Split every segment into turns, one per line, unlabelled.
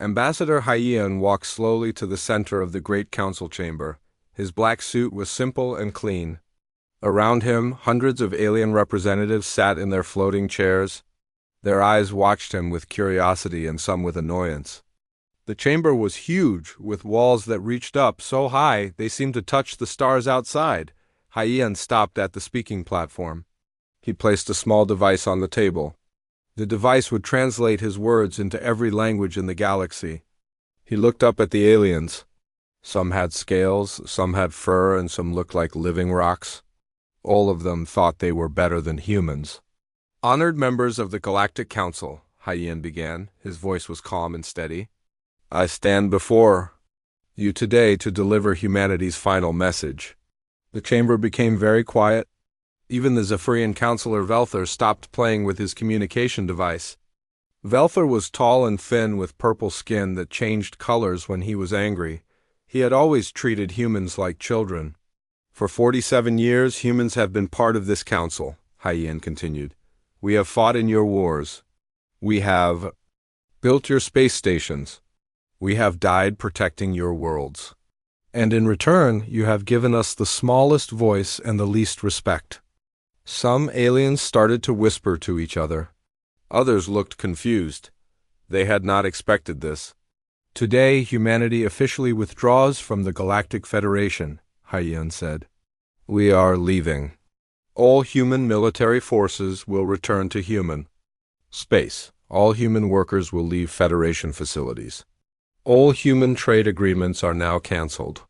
Ambassador Haiyan walked slowly to the center of the great council chamber. His black suit was simple and clean. Around him, hundreds of alien representatives sat in their floating chairs. Their eyes watched him with curiosity and some with annoyance. The chamber was huge, with walls that reached up so high they seemed to touch the stars outside. Haiyan stopped at the speaking platform. He placed a small device on the table. The device would translate his words into every language in the galaxy. He looked up at the aliens. Some had scales, some had fur, and some looked like living rocks. All of them thought they were better than humans. Honored members of the Galactic Council, Haiyan began. His voice was calm and steady. I stand before you today to deliver humanity's final message. The chamber became very quiet. Even the Zephyrian counselor Velthor stopped playing with his communication device. Velthor was tall and thin with purple skin that changed colors when he was angry. He had always treated humans like children. For 47 years, humans have been part of this council, Haiyan continued. We have fought in your wars. We have built your space stations. We have died protecting your worlds. And in return, you have given us the smallest voice and the least respect. Some aliens started to whisper to each other. Others looked confused. They had not expected this. Today, humanity officially withdraws from the Galactic Federation, Haiyan said. We are leaving. All human military forces will return to human space. All human workers will leave Federation facilities. All human trade agreements are now cancelled.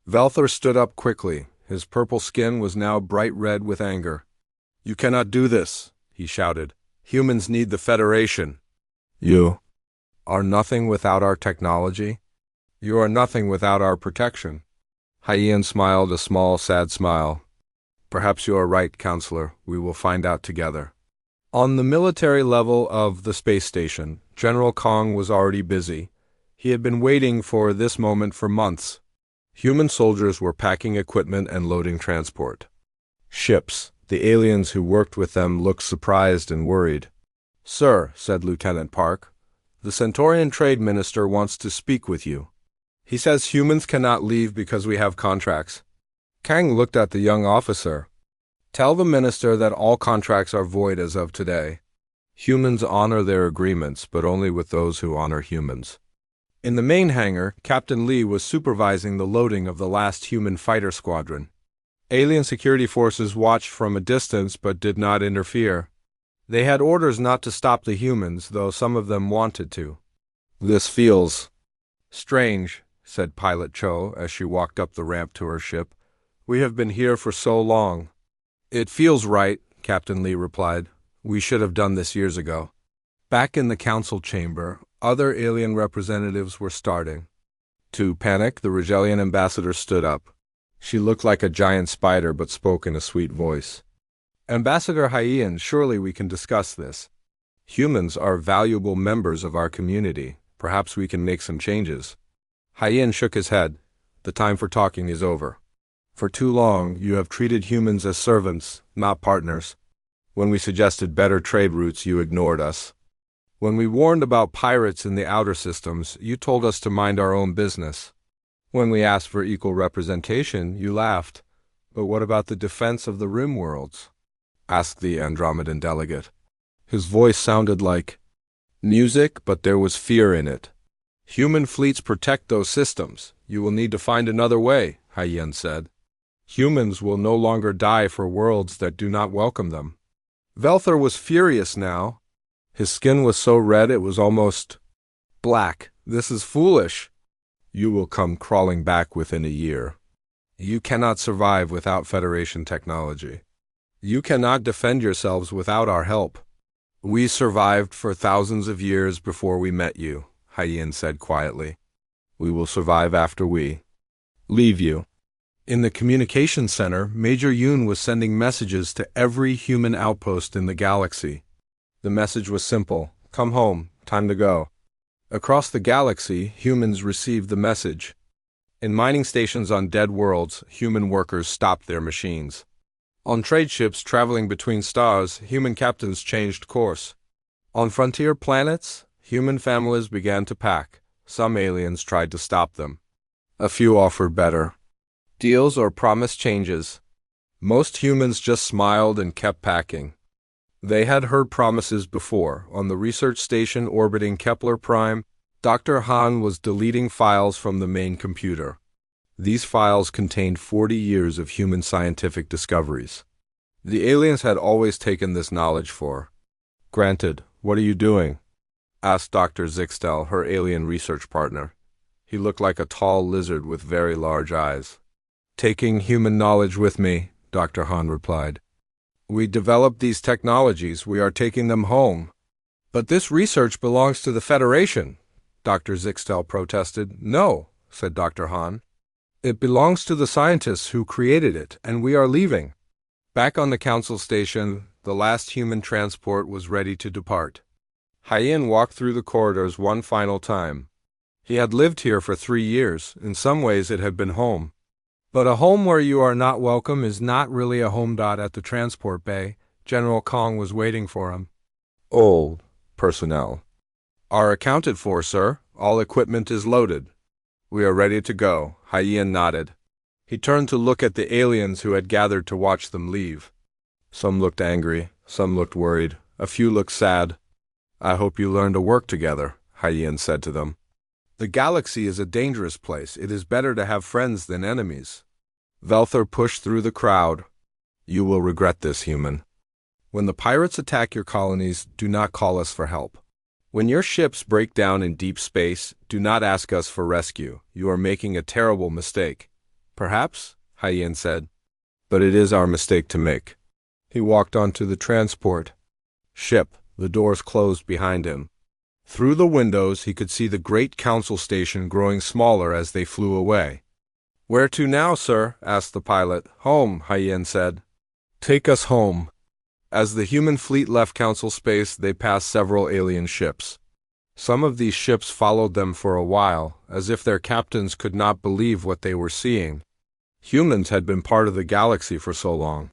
Velthor stood up quickly. His purple skin was now bright red with anger. You cannot do this, he shouted. Humans need the Federation. You are nothing without our technology. You are nothing without our protection. Haiyan smiled a small, sad smile. Perhaps you are right, Counselor. We will find out together. On the military level of the space station, General Kong was already busy. He had been waiting for this moment for months. Human soldiers were packing equipment and loading transport ships. The aliens who worked with them looked surprised and worried. Sir, said Lieutenant Park, the Centaurian Trade Minister wants to speak with you. He says humans cannot leave because we have contracts. Kang looked at the young officer. Tell the minister that all contracts are void as of today. Humans honor their agreements, but only with those who honor humans. In the main hangar, Captain Lee was supervising the loading of the last human fighter squadron. Alien security forces watched from a distance but did not interfere. They had orders not to stop the humans, though some of them wanted to. This feels strange, said Pilot Cho as she walked up the ramp to her ship. We have been here for so long. It feels right, Captain Lee replied. We should have done this years ago. Back in the council chamber, other alien representatives were starting to panic. The Rigelian ambassador stood up. She looked like a giant spider but spoke in a sweet voice. Ambassador Haiyan, surely we can discuss this. Humans are valuable members of our community. Perhaps we can make some changes. Haiyan shook his head. The time for talking is over. For too long, you have treated humans as servants, not partners. When we suggested better trade routes, you ignored us. When we warned about pirates in the outer systems, you told us to mind our own business. When we asked for equal representation, you laughed. But what about the defense of the rim worlds? Asked the Andromedan delegate. His voice sounded like music, but there was fear in it. Human fleets protect those systems. You will need to find another way, Haiyan said. Humans will no longer die for worlds that do not welcome them. Velthor was furious now. His skin was so red it was almost black. This is foolish. You will come crawling back within a year. You cannot survive without Federation technology. You cannot defend yourselves without our help. We survived for thousands of years before we met you, Haiyan said quietly. We will survive after we leave you. In the communication center, Major Yoon was sending messages to every human outpost in the galaxy. The message was simple. Come home. Time to go. Across the galaxy, humans received the message. In mining stations on dead worlds, human workers stopped their machines. On trade ships traveling between stars, human captains changed course. On frontier planets, human families began to pack. Some aliens tried to stop them. A few offered better deals or promised changes. Most humans just smiled and kept packing. They had heard promises before. On the research station orbiting Kepler Prime, Dr. Han was deleting files from the main computer. These files contained 40 years of human scientific discoveries. The aliens had always taken this knowledge for granted. "What are you doing?" asked Dr. Zixtel, her alien research partner. He looked like a tall lizard with very large eyes. "Taking human knowledge with me," Dr. Han replied. "We developed these technologies. We are taking them home." "But this research belongs to the Federation," Dr. Zixtel protested. "No," said Dr. Han. "It belongs to the scientists who created it, and we are leaving." Back on the council station, the last human transport was ready to depart. Hyen walked through the corridors one final time. He had lived here for 3 years. In some ways it had been home. But a home where you are not welcome is not really a home. At the transport bay, General Kong was waiting for him. "All personnel are accounted for, sir. All equipment is loaded. We are ready to go." Hyen nodded. He turned to look at the aliens who had gathered to watch them leave. Some looked angry, some looked worried, a few looked sad. "I hope you learn to work together," Hyen said to them. "The galaxy is a dangerous place. It is better to have friends than enemies." Velther pushed through the crowd. "You will regret this, human. When the pirates attack your colonies, do not call us for help. When your ships break down in deep space, do not ask us for rescue. You are making a terrible mistake." "Perhaps," Hyen said. "But it is our mistake to make." He walked onto the transport ship. The doors closed behind him. Through the windows he could see the great council station growing smaller as they flew away. "Where to now, sir?" asked the pilot. "Home," Hyen said. "Take us home." As the human fleet left council space, they passed several alien ships. Some of these ships followed them for a while, as if their captains could not believe what they were seeing. Humans had been part of the galaxy for so long.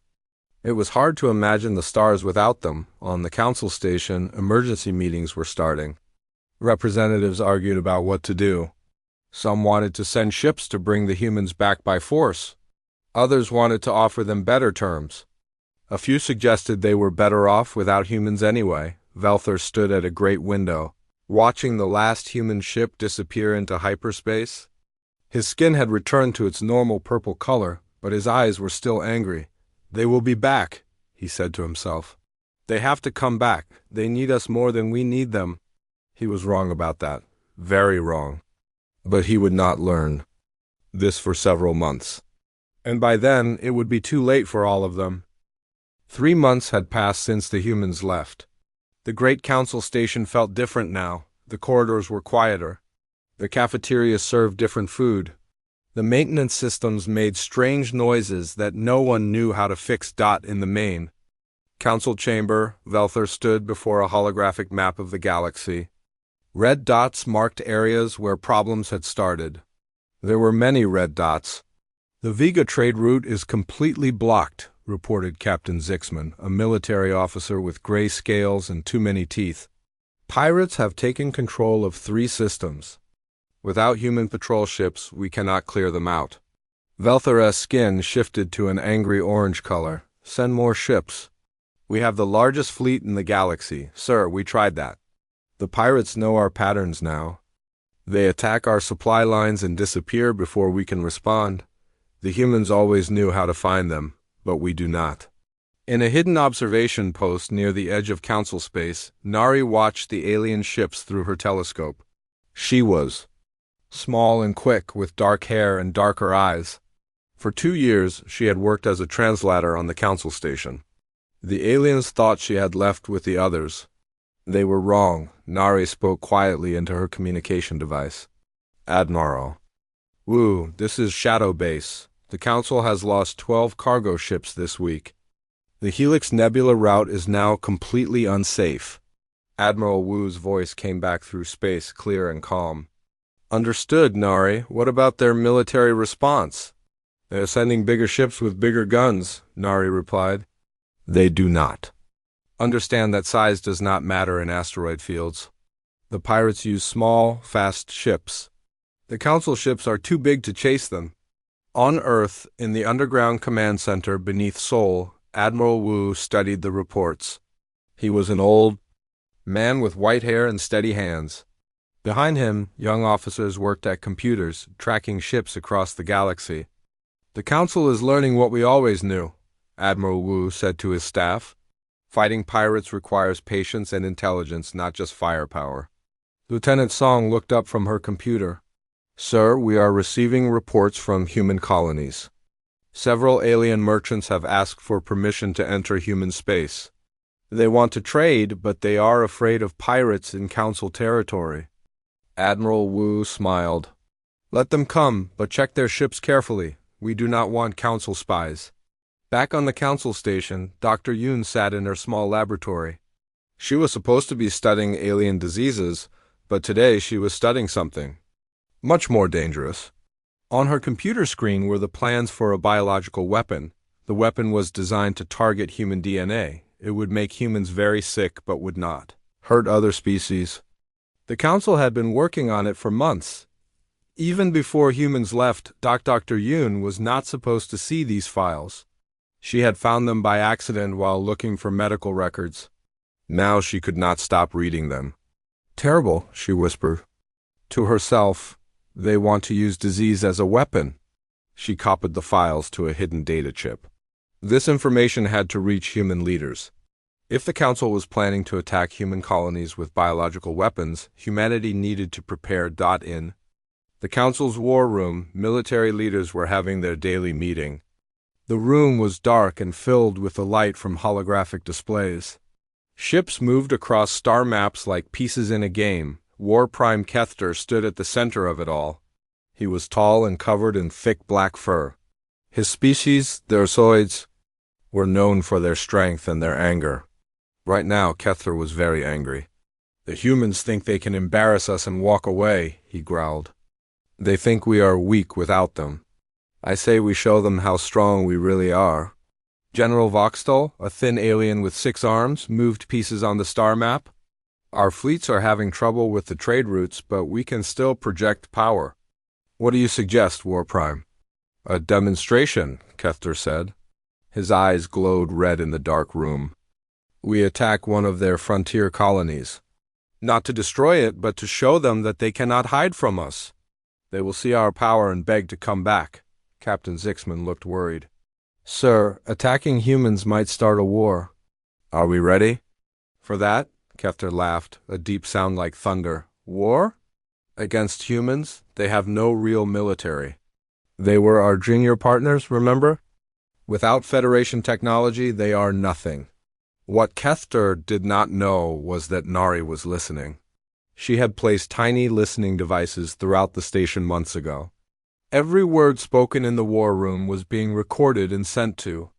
It was hard to imagine the stars without them. On the council station, emergency meetings were starting. Representatives argued about what to do. Some wanted to send ships to bring the humans back by force. Others wanted to offer them better terms. A few suggested they were better off without humans anyway. Velther stood at a great window, watching the last human ship disappear into hyperspace. His skin had returned to its normal purple color, but his eyes were still angry. "They will be back," he said to himself. "They have to come back. They need us more than we need them." He was wrong about that. Very wrong. But he would not learn this for several months. And by then, it would be too late for all of them. 3 months had passed since the humans left. The great council station felt different now. The corridors were quieter. The cafeterias served different food. The maintenance systems made strange noises that no one knew how to fix. In the main council chamber, Velther stood before a holographic map of the galaxy. Red dots marked areas where problems had started. There were many red dots. "The Vega trade route is completely blocked," reported Captain Zixman, a military officer with gray scales and too many teeth. "Pirates have taken control of 3 systems. Without human patrol ships, we cannot clear them out." Velther's skin shifted to an angry orange color. "Send more ships. We have the largest fleet in the galaxy. Sir, we tried that. The pirates know our patterns now. They attack our supply lines and disappear before we can respond. The humans always knew how to find them, but we do not." In a hidden observation post near the edge of council space, Nari watched the alien ships through her telescope. She was small and quick, with dark hair and darker eyes. For 2 years, she had worked as a translator on the council station. The aliens thought she had left with the others. They were wrong. Nari spoke quietly into her communication device. "Admiral Wu, this is Shadow Base. The Council has lost 12 cargo ships this week. The Helix Nebula route is now completely unsafe." Admiral Wu's voice came back through space, clear and calm. "Understood, Nari. What about their military response?" "They're sending bigger ships with bigger guns," Nari replied. "They do not understand that size does not matter in asteroid fields. The pirates use small, fast ships. The council ships are too big to chase them. On Earth, in the underground command center beneath Seoul, Admiral Wu studied the reports. He was an old man with white hair and steady hands. Behind him, young officers worked at computers, tracking ships across the galaxy. "The Council is learning what we always knew," Admiral Wu said to his staff. "Fighting pirates requires patience and intelligence, not just firepower." Lieutenant Song looked up from her computer. "Sir, we are receiving reports from human colonies. Several alien merchants have asked for permission to enter human space. They want to trade, but they are afraid of pirates in Council territory." Admiral Wu smiled. "Let them come, but check their ships carefully. We do not want Council spies." Back on the Council station, Dr. Yoon sat in her small laboratory. She was supposed to be studying alien diseases, but today she was studying something much more dangerous. On her computer screen were the plans for a biological weapon. The weapon was designed to target human DNA. It would make humans very sick but would not hurt other species. The Council had been working on it for months. Even before humans left, Dr. Yoon was not supposed to see these files. She had found them by accident while looking for medical records. Now she could not stop reading them. "Terrible," she whispered to herself. "They want to use disease as a weapon." She copied the files to a hidden data chip. This information had to reach human leaders. If the Council was planning to attack human colonies with biological weapons, humanity needed to prepare. In the Council's war room, military leaders were having their daily meeting. The room was dark and filled with the light from holographic displays. Ships moved across star maps like pieces in a game. War Prime Kethter stood at the center of it all. He was tall and covered in thick black fur. His species, the Ursoids, were known for their strength and their anger. Right now, Kethter was very angry. "The humans think they can embarrass us and walk away," he growled. "They think we are weak without them. I say we show them how strong we really are." General Voxtel, a thin alien with 6 arms, moved pieces on the star map. "Our fleets are having trouble with the trade routes, but we can still project power." "What do you suggest, War Prime?" "A demonstration," Kethter said. His eyes glowed red in the dark room. "We attack one of their frontier colonies. Not to destroy it, but to show them that they cannot hide from us. They will see our power and beg to come back." Captain Zixman looked worried. "Sir, attacking humans might start a war." "Are we ready for that?" Kethter laughed, a deep sound like thunder. "War? Against humans? They have no real military. They were our junior partners, remember? Without Federation technology, they are nothing." What Kethter did not know was that Nari was listening. She had placed tiny listening devices throughout the station months ago. Every word spoken in the war room was being recorded and sent to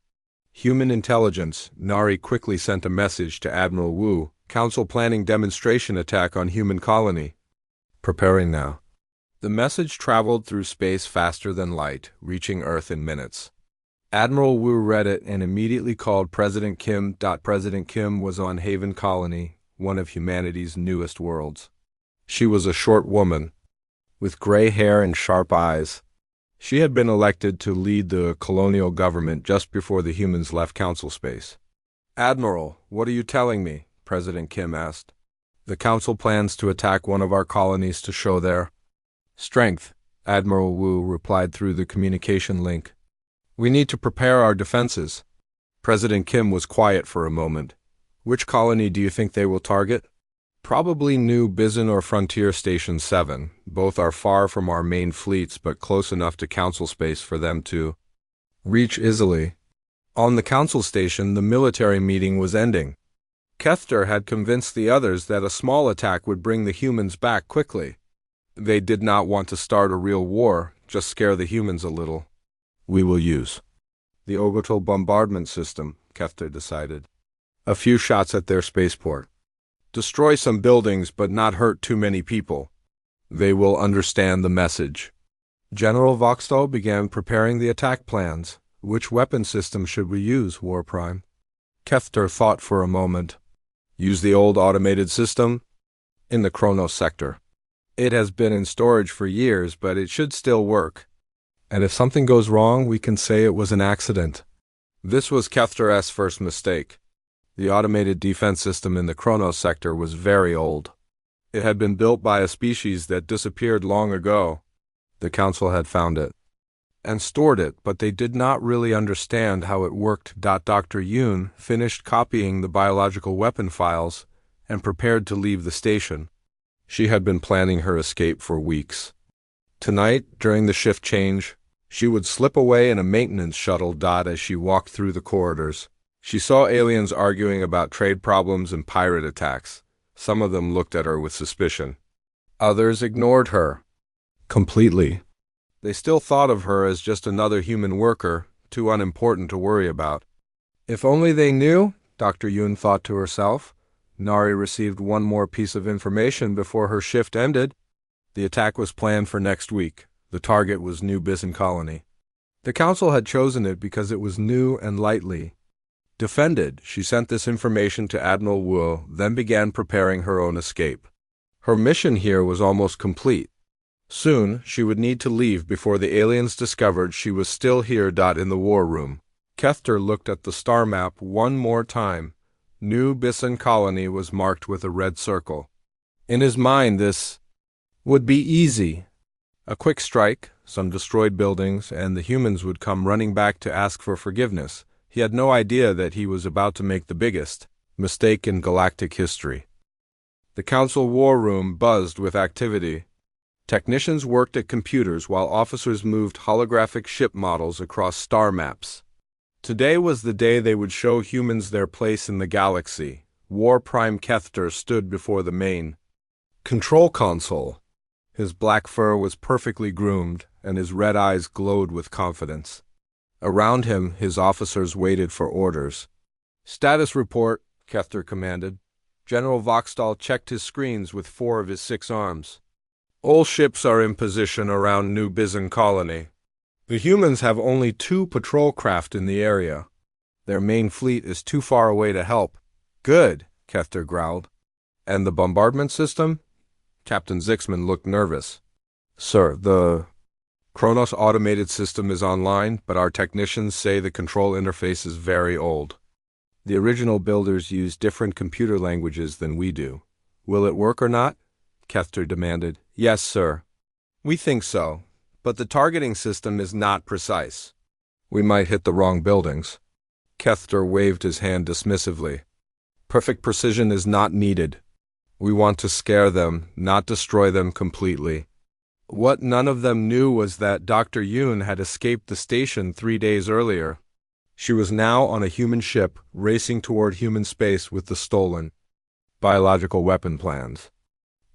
human intelligence. Nari quickly sent a message to Admiral Wu. "Council planning demonstration attack on human colony. Preparing now." The message traveled through space faster than light, reaching Earth in minutes. Admiral Wu read it and immediately called President Kim. President Kim was on Haven Colony, one of humanity's newest worlds. She was a short woman, with gray hair and sharp eyes. She had been elected to lead the colonial government just before the humans left Council space. "Admiral, what are you telling me?" President Kim asked. "The Council plans to attack one of our colonies to show their strength," Admiral Wu replied through the communication link. "We need to prepare our defenses." President Kim was quiet for a moment. "Which colony do you think they will target?" "Probably New Bizon or Frontier Station 7. Both are far from our main fleets but close enough to Council space for them to reach easily." On the Council station, the military meeting was ending. Kethter had convinced the others that a small attack would bring the humans back quickly. They did not want to start a real war, just scare the humans a little. "We will use the orbital bombardment system," Kethter decided. "A few shots at their spaceport. Destroy some buildings but not hurt too many people. They will understand the message." General Voxtal began preparing the attack plans. "Which weapon system should we use, War Prime?" Kethter thought for a moment. "Use the old automated system. In the Kronos sector. It has been in storage for years, but it should still work. And if something goes wrong, we can say it was an accident. This was Kethter's first mistake. The automated defense system in the Kronos sector was very old. It had been built by a species that disappeared long ago. The Council had found it and stored it, but they did not really understand how it worked. Dr. Yoon finished copying the biological weapon files and prepared to leave the station. She had been planning her escape for weeks. Tonight, during the shift change, she would slip away in a maintenance shuttle. As she walked through the corridors, she saw aliens arguing about trade problems and pirate attacks. Some of them looked at her with suspicion. Others ignored her completely. They still thought of her as just another human worker, too unimportant to worry about. If only they knew, Dr. Yoon thought to herself. Nari received one more piece of information before her shift ended. The attack was planned for next week. The target was New Bisan Colony. The Council had chosen it because it was new and lightly defended. She sent this information to Admiral Wu, then began preparing her own escape. Her mission here was almost complete. Soon, she would need to leave before the aliens discovered she was still here. In the war room, Kethter looked at the star map one more time. New Bisan Colony was marked with a red circle. In his mind, this would be easy. A quick strike, some destroyed buildings, and the humans would come running back to ask for forgiveness. He had no idea that he was about to make the biggest mistake in galactic history. The Council war room buzzed with activity. Technicians worked at computers while officers moved holographic ship models across star maps. Today was the day they would show humans their place in the galaxy. War Prime Kethter stood before the main control console. His black fur was perfectly groomed, and his red eyes glowed with confidence. Around him, his officers waited for orders. "Status report," Kethter commanded. General Voxdal checked his screens with 4 of his 6 arms. "All ships are in position around New Bisan Colony. The humans have only 2 patrol craft in the area. Their main fleet is too far away to help." "Good," Kethter growled. "And the bombardment system?" Captain Zixman looked nervous. "Sir, the Kronos automated system is online, but our technicians say the control interface is very old. The original builders use different computer languages than we do. Will it work or not?" Kethter demanded. "Yes, sir. We think so, but the targeting system is not precise. We might hit the wrong buildings." Kethter waved his hand dismissively. "Perfect precision is not needed. We want to scare them, not destroy them completely." What none of them knew was that Dr. Yoon had escaped the station 3 days earlier. She was now on a human ship, racing toward human space with the stolen biological weapon plans.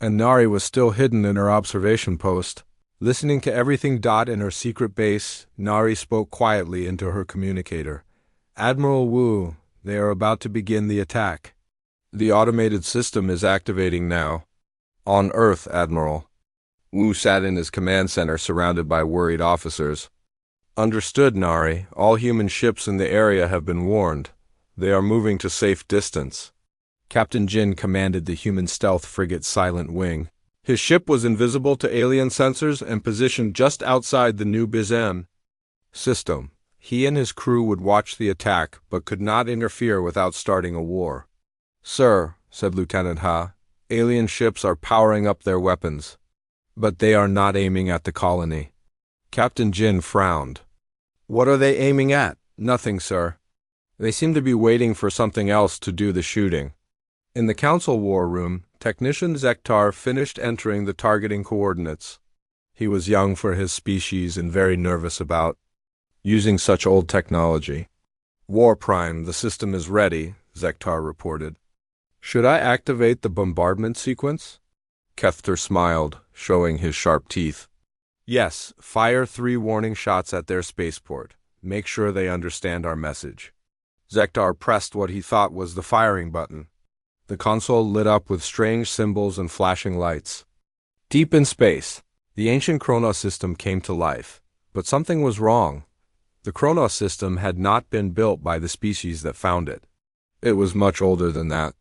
And Nari was still hidden in her observation post. Listening to everything. In her secret base, Nari spoke quietly into her communicator. "Admiral Wu, they are about to begin the attack. The automated system is activating now." "On Earth, Admiral." Wu sat in his command center surrounded by worried officers. "Understood, Nari. All human ships in the area have been warned. They are moving to safe distance." Captain Jin commanded the human stealth frigate Silent Wing. His ship was invisible to alien sensors and positioned just outside the New Bisan system. He and his crew would watch the attack, but could not interfere without starting a war. "Sir," said Lieutenant Ha, "alien ships are powering up their weapons. But they are not aiming at the colony." Captain Jin frowned. "What are they aiming at?" "Nothing, sir. They seem to be waiting for something else to do the shooting." In the Council war room, Technician Zektar finished entering the targeting coordinates. He was young for his species and very nervous about using such old technology. "War Prime, the system is ready," Zektar reported. "Should I activate the bombardment sequence?" Kethter smiled, showing his sharp teeth. "Yes, fire 3 warning shots at their spaceport. Make sure they understand our message." Zektar pressed what he thought was the firing button. The console lit up with strange symbols and flashing lights. Deep in space, the ancient Kronos system came to life. But something was wrong. The Kronos system had not been built by the species that found it. It was much older than that.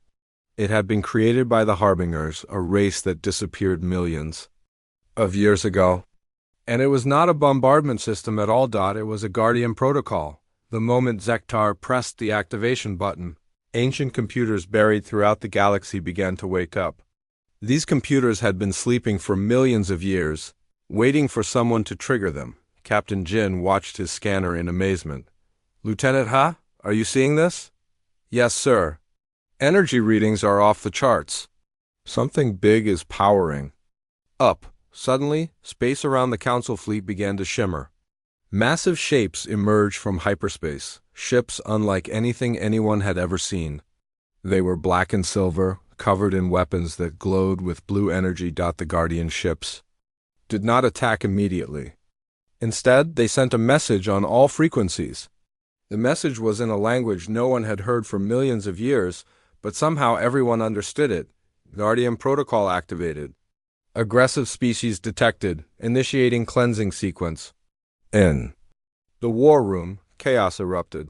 It had been created by the Harbingers, a race that disappeared millions of years ago. And it was not a bombardment system at all. It was a Guardian protocol. The moment Zektar pressed the activation button, ancient computers buried throughout the galaxy began to wake up. These computers had been sleeping for millions of years, waiting for someone to trigger them. Captain Jin watched his scanner in amazement. Lieutenant Ha, are you seeing this? Yes, sir. Energy readings are off the charts. Something big is powering up. Suddenly, space around the Council fleet began to shimmer. Massive shapes emerged from hyperspace, ships unlike anything anyone had ever seen. They were black and silver, covered in weapons that glowed with blue energy. The Guardian ships did not attack immediately. Instead, they sent a message on all frequencies. The message was in a language no one had heard for millions of years, but somehow everyone understood it. Guardian protocol activated. Aggressive species detected, initiating cleansing sequence. In the war room, chaos erupted.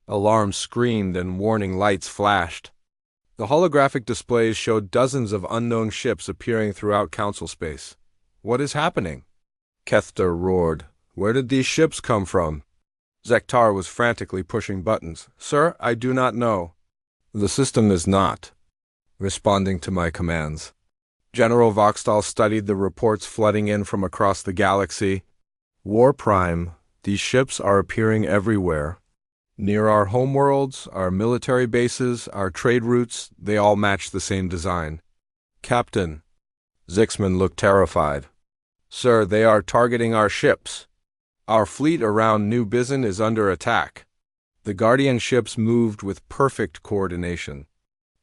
Alarms screamed and warning lights flashed. The holographic displays showed dozens of unknown ships appearing throughout Council space. What is happening? Kethter roared. Where did these ships come from? Zektar was frantically pushing buttons. Sir, I do not know. The system is not responding to my commands. General Voxtal studied the reports flooding in from across the galaxy. War Prime, these ships are appearing everywhere. Near our homeworlds, our military bases, our trade routes, they all match the same design. Captain. Zixman looked terrified. Sir, they are targeting our ships. Our fleet around New Bizon is under attack. The Guardian ships moved with perfect coordination.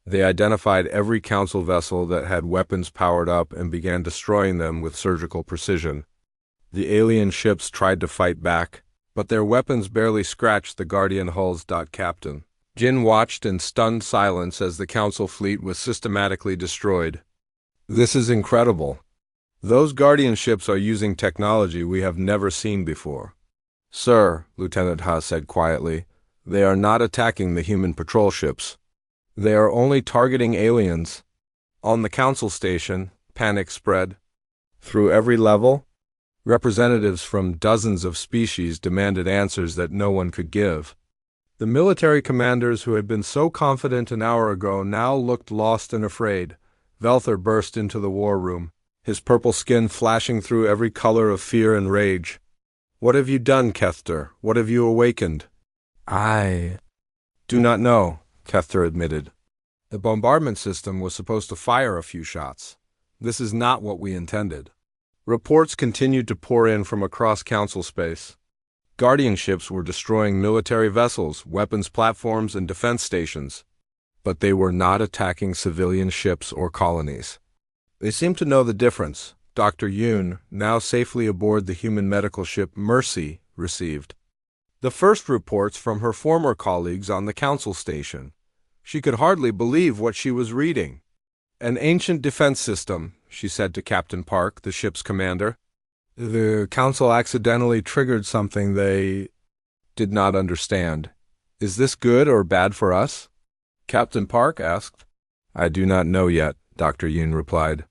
They identified every Council vessel that had weapons powered up and began destroying them with surgical precision. The alien ships tried to fight back, but their weapons barely scratched the Guardian hulls. Captain Jin watched in stunned silence as the Council fleet was systematically destroyed. This is incredible. Those Guardian ships are using technology we have never seen before. Sir, Lieutenant Ha said quietly, they are not attacking the human patrol ships. They are only targeting aliens. On the Council station, panic spread. Through every level, representatives from dozens of species demanded answers that no one could give. The military commanders who had been so confident an hour ago now looked lost and afraid. Velther burst into the war room, his purple skin flashing through every color of fear and rage. What have you done, Kethter? What have you awakened? I do not know, Kethter admitted. The bombardment system was supposed to fire a few shots. This is not what we intended. Reports continued to pour in from across Council space. Guardian ships were destroying military vessels, weapons platforms, and defense stations. But they were not attacking civilian ships or colonies. They seemed to know the difference. Dr. Yoon, now safely aboard the human medical ship Mercy, received the first reports from her former colleagues on the Council station. She could hardly believe what she was reading. An ancient defense system, she said to Captain Park, the ship's commander. The Council accidentally triggered something they did not understand. Is this good or bad for us? Captain Park asked. I do not know yet, Dr. Yoon replied.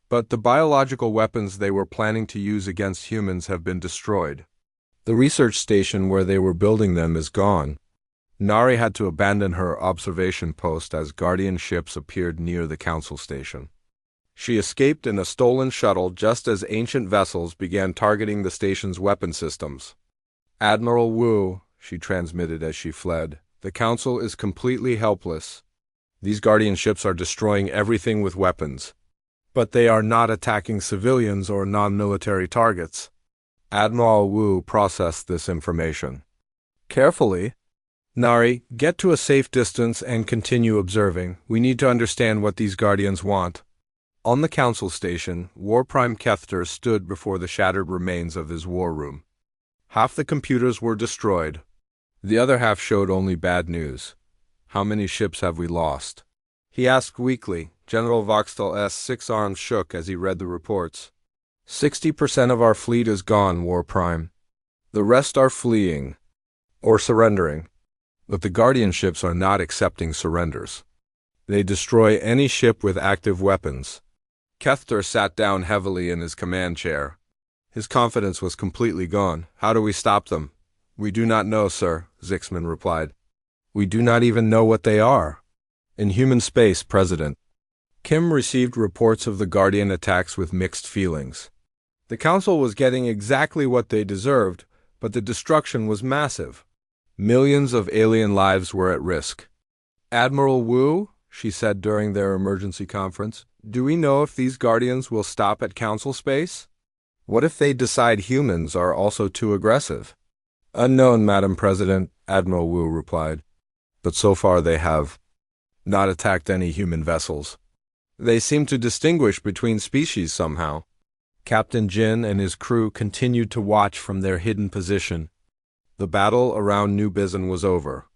But the biological weapons they were planning to use against humans have been destroyed. The research station where they were building them is gone. Nari had to abandon her observation post as Guardian ships appeared near the Council station. She escaped in a stolen shuttle just as ancient vessels began targeting the station's weapon systems. Admiral Wu, she transmitted as she fled, the Council is completely helpless. These Guardian ships are destroying everything with weapons. But they are not attacking civilians or non-military targets. Admiral Wu processed this information. Carefully, Nari, get to a safe distance and continue observing. We need to understand what these Guardians want. On the Council station, War Prime Kethter stood before the shattered remains of his war room. Half the computers were destroyed. The other half showed only bad news. How many ships have we lost? He asked weakly. General Voxtal's 6 arms shook as he read the reports. 60% of our fleet is gone, War Prime. The rest are fleeing or surrendering. But the Guardian ships are not accepting surrenders. They destroy any ship with active weapons. Kethter sat down heavily in his command chair. His confidence was completely gone. How do we stop them? We do not know, sir, Zixman replied. We do not even know what they are. In human space, President. Kim received reports of the Guardian attacks with mixed feelings. The Council was getting exactly what they deserved, but the destruction was massive. Millions of alien lives were at risk. Admiral Wu, she said during their emergency conference, do we know if these Guardians will stop at Council space? What if they decide humans are also too aggressive? Unknown, Madam President, Admiral Wu replied. But so far they have not attacked any human vessels. They seem to distinguish between species somehow. Captain Jin and his crew continued to watch from their hidden position. The battle around New Bizon was over.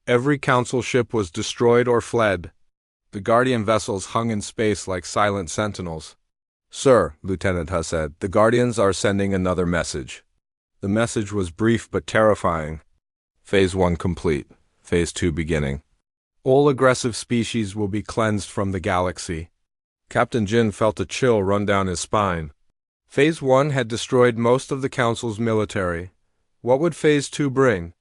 Every Council ship was destroyed or fled. The Guardian vessels hung in space like silent sentinels. Sir, Lieutenant Hu said, the Guardians are sending another message. The message was brief but terrifying. Phase 1 complete. Phase 2 beginning. All aggressive species will be cleansed from the galaxy. Captain Jin felt a chill run down his spine. Phase 1 had destroyed most of the Council's military. What would Phase 2 bring?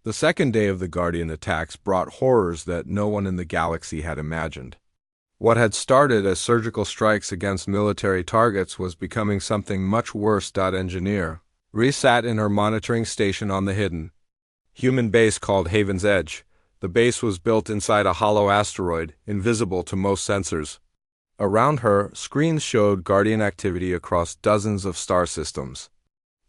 The second day of the Guardian attacks brought horrors that no one in the galaxy had imagined. What had started as surgical strikes against military targets was becoming something much worse. Engineer Rhee sat in her monitoring station on the hidden human base called Haven's Edge. The base was built inside a hollow asteroid, invisible to most sensors. Around her, screens showed Guardian activity across dozens of star systems.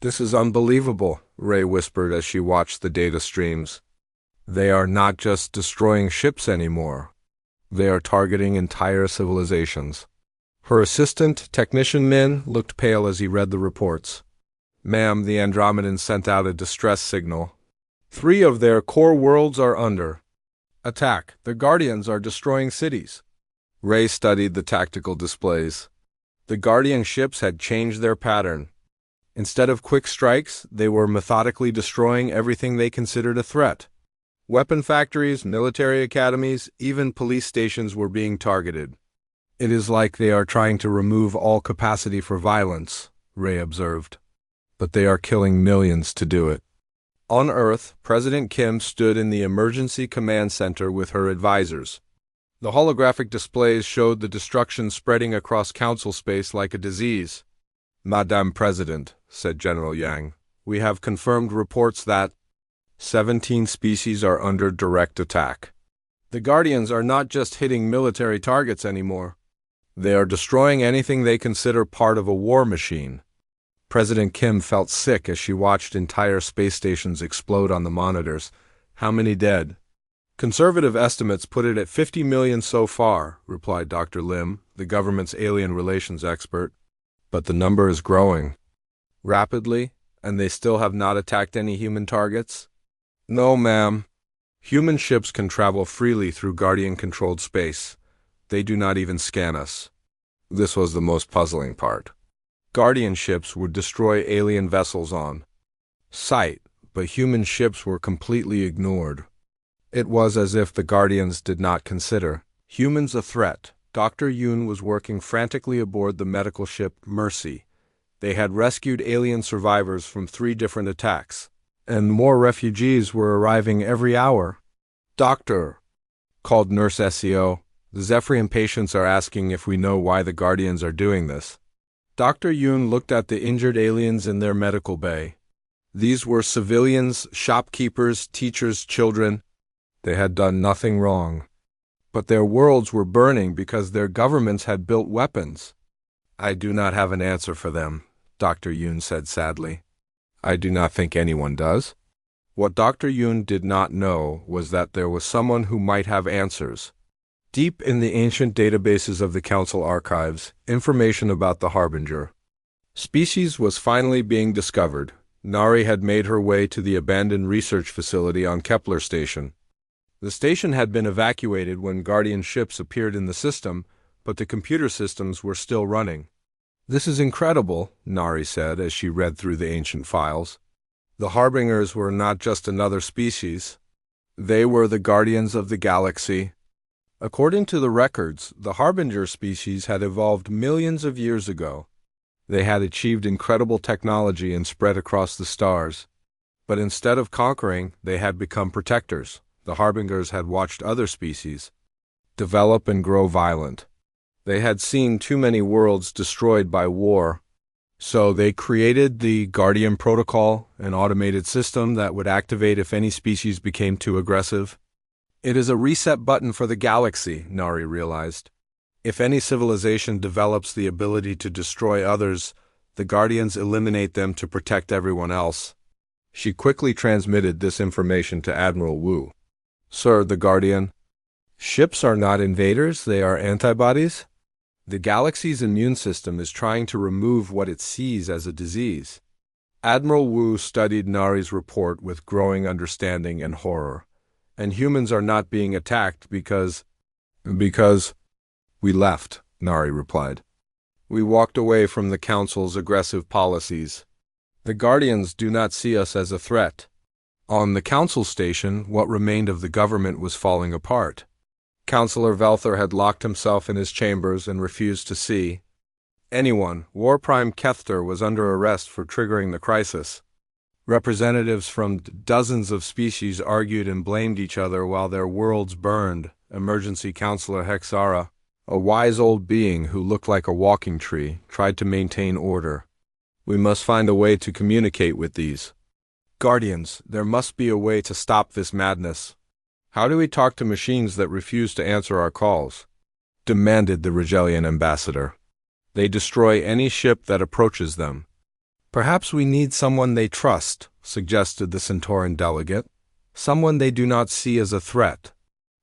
This is unbelievable, Rhee whispered as she watched the data streams. They are not just destroying ships anymore. They are targeting entire civilizations. Her assistant, Technician Min, looked pale as he read the reports. Ma'am, the Andromedans sent out a distress signal. 3 of their core worlds are under attack. The Guardians are destroying cities. Rhee studied the tactical displays. The Guardian ships had changed their pattern. Instead of quick strikes, they were methodically destroying everything they considered a threat. Weapon factories, military academies, even police stations were being targeted. It is like they are trying to remove all capacity for violence, Rhee observed. But they are killing millions to do it. On Earth, President Kim stood in the Emergency Command Center with her advisors. The holographic displays showed the destruction spreading across Council space like a disease. Madame President, said General Yang, we have confirmed reports that 17 species are under direct attack. The Guardians are not just hitting military targets anymore. They are destroying anything they consider part of a war machine. President Kim felt sick as she watched entire space stations explode on the monitors. How many dead? Conservative estimates put it at 50 million so far, replied Dr. Lim, the government's alien relations expert. But the number is growing rapidly, and they still have not attacked any human targets? No, ma'am. Human ships can travel freely through Guardian-controlled space. They do not even scan us. This was the most puzzling part. Guardian ships would destroy alien vessels on sight, but human ships were completely ignored. It was as if the Guardians did not consider humans a threat. Dr. Yoon was working frantically aboard the medical ship Mercy. They had rescued alien survivors from 3 different attacks, and more refugees were arriving every hour. Doctor, called Nurse SEO, the Zephyrian patients are asking if we know why the Guardians are doing this. Dr. Yoon looked at the injured aliens in their medical bay. These were civilians, shopkeepers, teachers, children. They had done nothing wrong. But their worlds were burning because their governments had built weapons. I do not have an answer for them, Dr. Yoon said sadly. I do not think anyone does. What Dr. Yoon did not know was that there was someone who might have answers. Deep in the ancient databases of the Council archives, information about the Harbinger species was finally being discovered. Nari had made her way to the abandoned research facility on Kepler Station. The station had been evacuated when Guardian ships appeared in the system, but the computer systems were still running. This is incredible, Nari said as she read through the ancient files. The Harbingers were not just another species. They were the Guardians of the galaxy. According to the records, the Harbinger species had evolved millions of years ago. They had achieved incredible technology and spread across the stars. But instead of conquering, they had become protectors. The Harbingers had watched other species develop and grow violent. They had seen too many worlds destroyed by war. So they created the Guardian Protocol, an automated system that would activate if any species became too aggressive. It is a reset button for the galaxy, Nari realized. If any civilization develops the ability to destroy others, the Guardians eliminate them to protect everyone else. She quickly transmitted this information to Admiral Wu. Sir, the Guardian. Ships are not invaders, they are antibodies. The galaxy's immune system is trying to remove what it sees as a disease. Admiral Wu studied Nari's report with growing understanding and horror. And humans are not being attacked because we left, Nari replied. We walked away from the Council's aggressive policies. The Guardians do not see us as a threat. On the Council station, what remained of the government was falling apart. Councillor Velther had locked himself in his chambers and refused to see anyone. War Prime Kethter was under arrest for triggering the crisis. Representatives from dozens of species argued and blamed each other while their worlds burned. Emergency Counselor Hexara, a wise old being who looked like a walking tree, tried to maintain order. We must find a way to communicate with these Guardians. There must be a way to stop this madness. How do we talk to machines that refuse to answer our calls? Demanded the Regelian ambassador. They destroy any ship that approaches them. Perhaps we need someone they trust, suggested the Centauran delegate. Someone they do not see as a threat.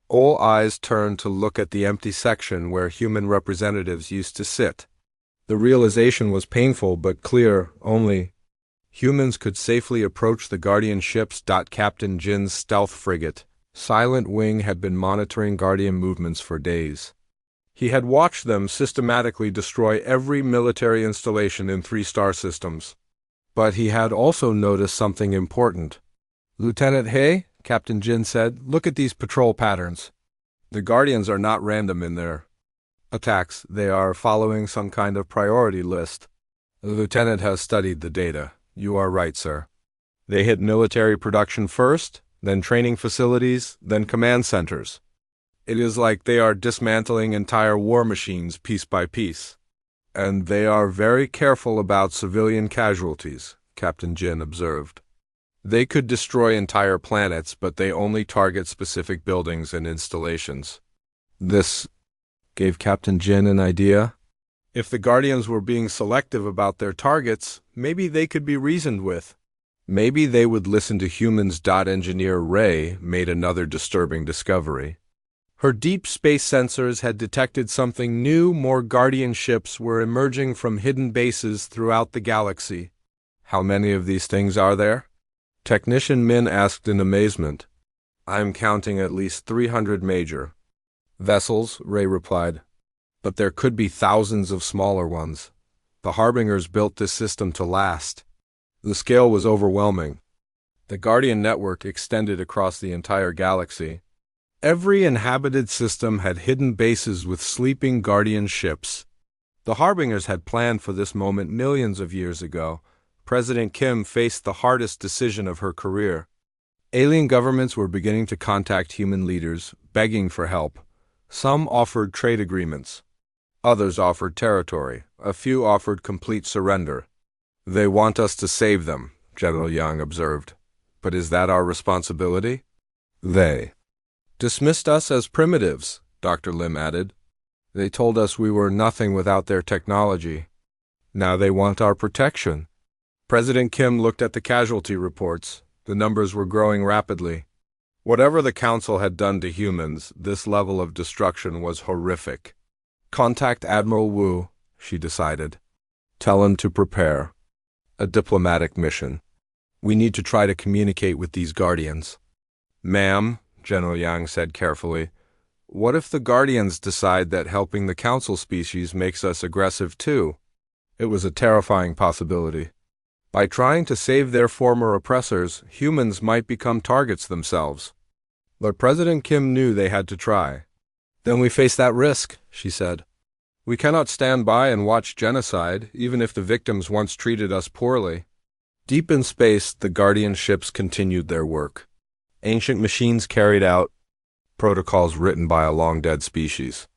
All eyes turned to look at the empty section where human representatives used to sit. The realization was painful but clear. Only humans could safely approach the Guardian ships. Captain Jin's stealth frigate, Silent Wing, had been monitoring Guardian movements for days. He had watched them systematically destroy every military installation in 3 star systems. But he had also noticed something important. Lieutenant Hay, Captain Jin said, look at these patrol patterns. The Guardians are not random in their attacks. They are following some kind of priority list. The lieutenant has studied the data. You are right, sir. They hit military production first, then training facilities, then command centers. It is like they are dismantling entire war machines piece by piece. And they are very careful about civilian casualties, Captain Jin observed. They could destroy entire planets, but they only target specific buildings and installations. This gave Captain Jin an idea. If the Guardians were being selective about their targets, maybe they could be reasoned with. Maybe they would listen to humans. Engineer Ray made another disturbing discovery. Her deep space sensors had detected something new. More Guardian ships were emerging from hidden bases throughout the galaxy. How many of these things are there? Technician Min asked in amazement. I'm counting at least 300 major vessels, Ray replied. But there could be thousands of smaller ones. The Harbingers built this system to last. The scale was overwhelming. The Guardian network extended across the entire galaxy. Every inhabited system had hidden bases with sleeping Guardian ships. The Harbingers had planned for this moment millions of years ago. President Kim faced the hardest decision of her career. Alien governments were beginning to contact human leaders, begging for help. Some offered trade agreements. Others offered territory. A few offered complete surrender. They want us to save them, General Yang observed. But is that our responsibility? They dismissed us as primitives, Dr. Lim added. They told us we were nothing without their technology. Now they want our protection. President Kim looked at the casualty reports. The numbers were growing rapidly. Whatever the Council had done to humans, this level of destruction was horrific. Contact Admiral Wu, she decided. Tell him to prepare a diplomatic mission. We need to try to communicate with these Guardians. Ma'am, General Yang said carefully, what if the Guardians decide that helping the Council species makes us aggressive too? It was a terrifying possibility. By trying to save their former oppressors, humans might become targets themselves. But President Kim knew they had to try. Then we face that risk, she said. We cannot stand by and watch genocide, even if the victims once treated us poorly. Deep in space, the Guardian ships continued their work. Ancient machines carried out protocols written by a long-dead species.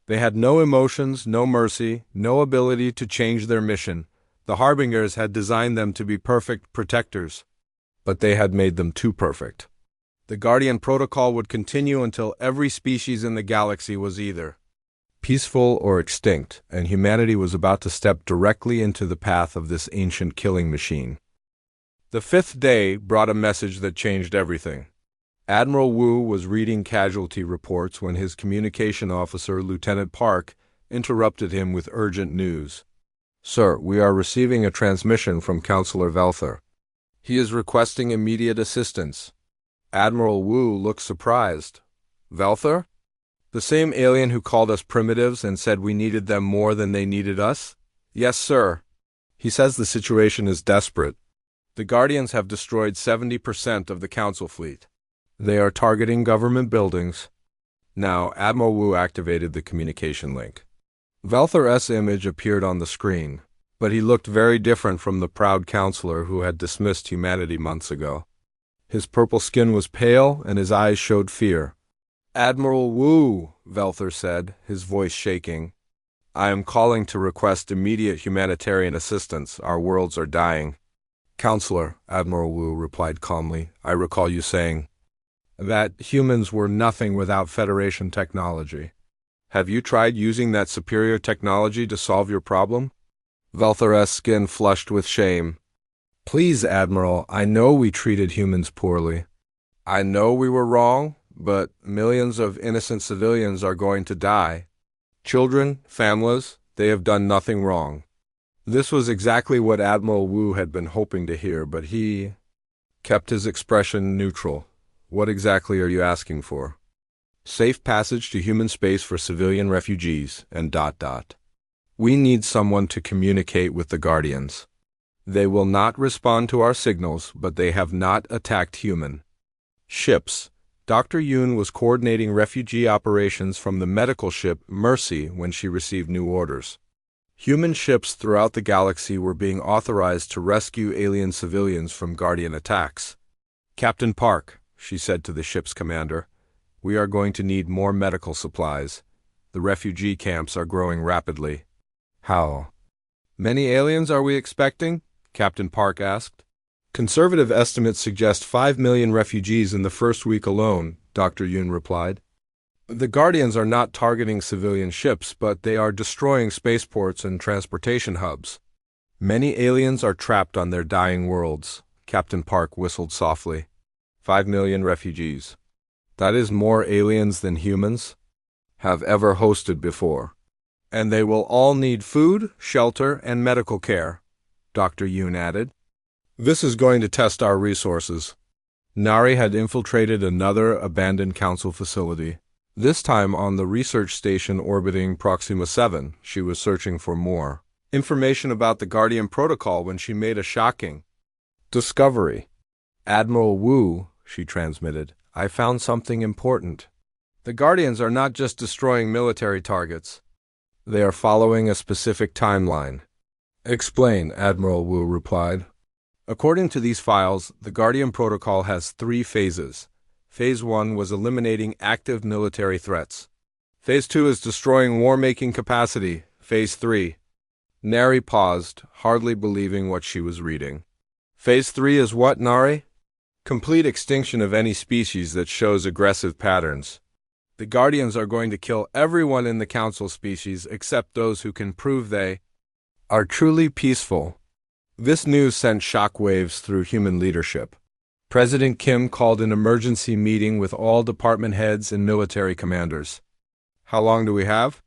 They had no emotions, no mercy, no ability to change their mission. The Harbingers had designed them to be perfect protectors, but they had made them too perfect. The Guardian protocol would continue until every species in the galaxy was either peaceful or extinct, and humanity was about to step directly into the path of this ancient killing machine. The fifth day brought a message that changed everything. Admiral Wu was reading casualty reports when his communication officer, Lieutenant Park, interrupted him with urgent news. Sir, we are receiving a transmission from Counselor Velther. He is requesting immediate assistance. Admiral Wu looked surprised. Velther? The same alien who called us primitives and said we needed them more than they needed us? Yes, sir. He says the situation is desperate. The Guardians have destroyed 70% of the Council fleet. They are targeting government buildings. Now, Admiral Wu activated the communication link. Velther's image appeared on the screen, but he looked very different from the proud counselor who had dismissed humanity months ago. His purple skin was pale, and his eyes showed fear. Admiral Wu, Velther said, his voice shaking. I am calling to request immediate humanitarian assistance. Our worlds are dying. Counselor, Admiral Wu replied calmly, I recall you saying that humans were nothing without Federation technology. Have you tried using that superior technology to solve your problem? Velther's skin flushed with shame. Please, Admiral, I know we treated humans poorly. I know we were wrong, but millions of innocent civilians are going to die. Children, families, they have done nothing wrong. This was exactly what Admiral Wu had been hoping to hear, but he kept his expression neutral. What exactly are you asking for? Safe passage to human space for civilian refugees, and ... We need someone to communicate with the Guardians. They will not respond to our signals, but they have not attacked human ships. Dr. Yoon was coordinating refugee operations from the medical ship Mercy when she received new orders. Human ships throughout the galaxy were being authorized to rescue alien civilians from Guardian attacks. Captain Park, she said to the ship's commander, we are going to need more medical supplies. The refugee camps are growing rapidly. How many aliens are we expecting? Captain Park asked. Conservative estimates suggest 5 million refugees in the first week alone, Dr. Yoon replied. The Guardians are not targeting civilian ships, but they are destroying spaceports and transportation hubs. Many aliens are trapped on their dying worlds. Captain Park whistled softly. 5 million refugees. That is more aliens than humans have ever hosted before. And they will all need food, shelter, and medical care, Dr. Yoon added. This is going to test our resources. Nari had infiltrated another abandoned council facility. This time on the research station orbiting Proxima 7, she was searching for more information about the Guardian Protocol when she made a shocking discovery. Admiral Wu, she transmitted, I found something important. The Guardians are not just destroying military targets. They are following a specific timeline. Explain, Admiral Wu replied. According to these files, the Guardian Protocol has 3 phases. Phase 1 was eliminating active military threats. Phase 2 is destroying war-making capacity. Phase 3. Nari paused, hardly believing what she was reading. Phase 3 is what, Nari? Complete extinction of any species that shows aggressive patterns. The Guardians are going to kill everyone in the Council species except those who can prove they are truly peaceful. This news sent shockwaves through human leadership. President Kim called an emergency meeting with all department heads and military commanders. How long do we have?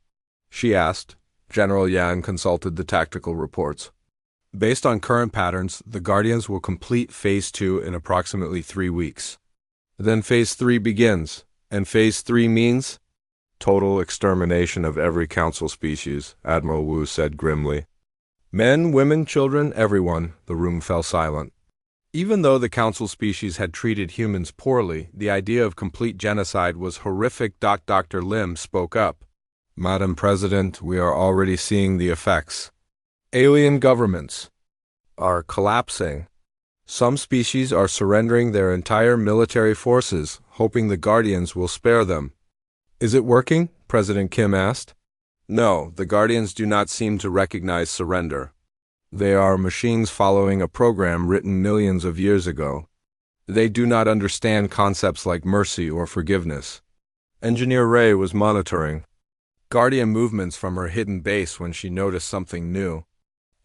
She asked. General Yan consulted the tactical reports. Based on current patterns, the Guardians will complete Phase 2 in approximately 3 weeks. Then Phase 3 begins, and Phase 3 means total extermination of every Council species, Admiral Wu said grimly. Men, women, children, everyone. The room fell silent. Even though the council species had treated humans poorly, the idea of complete genocide was horrific. Dr. Lim spoke up. Madam President, we are already seeing the effects. Alien governments are collapsing. Some species are surrendering their entire military forces, hoping the Guardians will spare them. Is it working? President Kim asked. No, the Guardians do not seem to recognize surrender. They are machines following a program written millions of years ago. They do not understand concepts like mercy or forgiveness. Engineer Ray was monitoring Guardian movements from her hidden base when she noticed something new.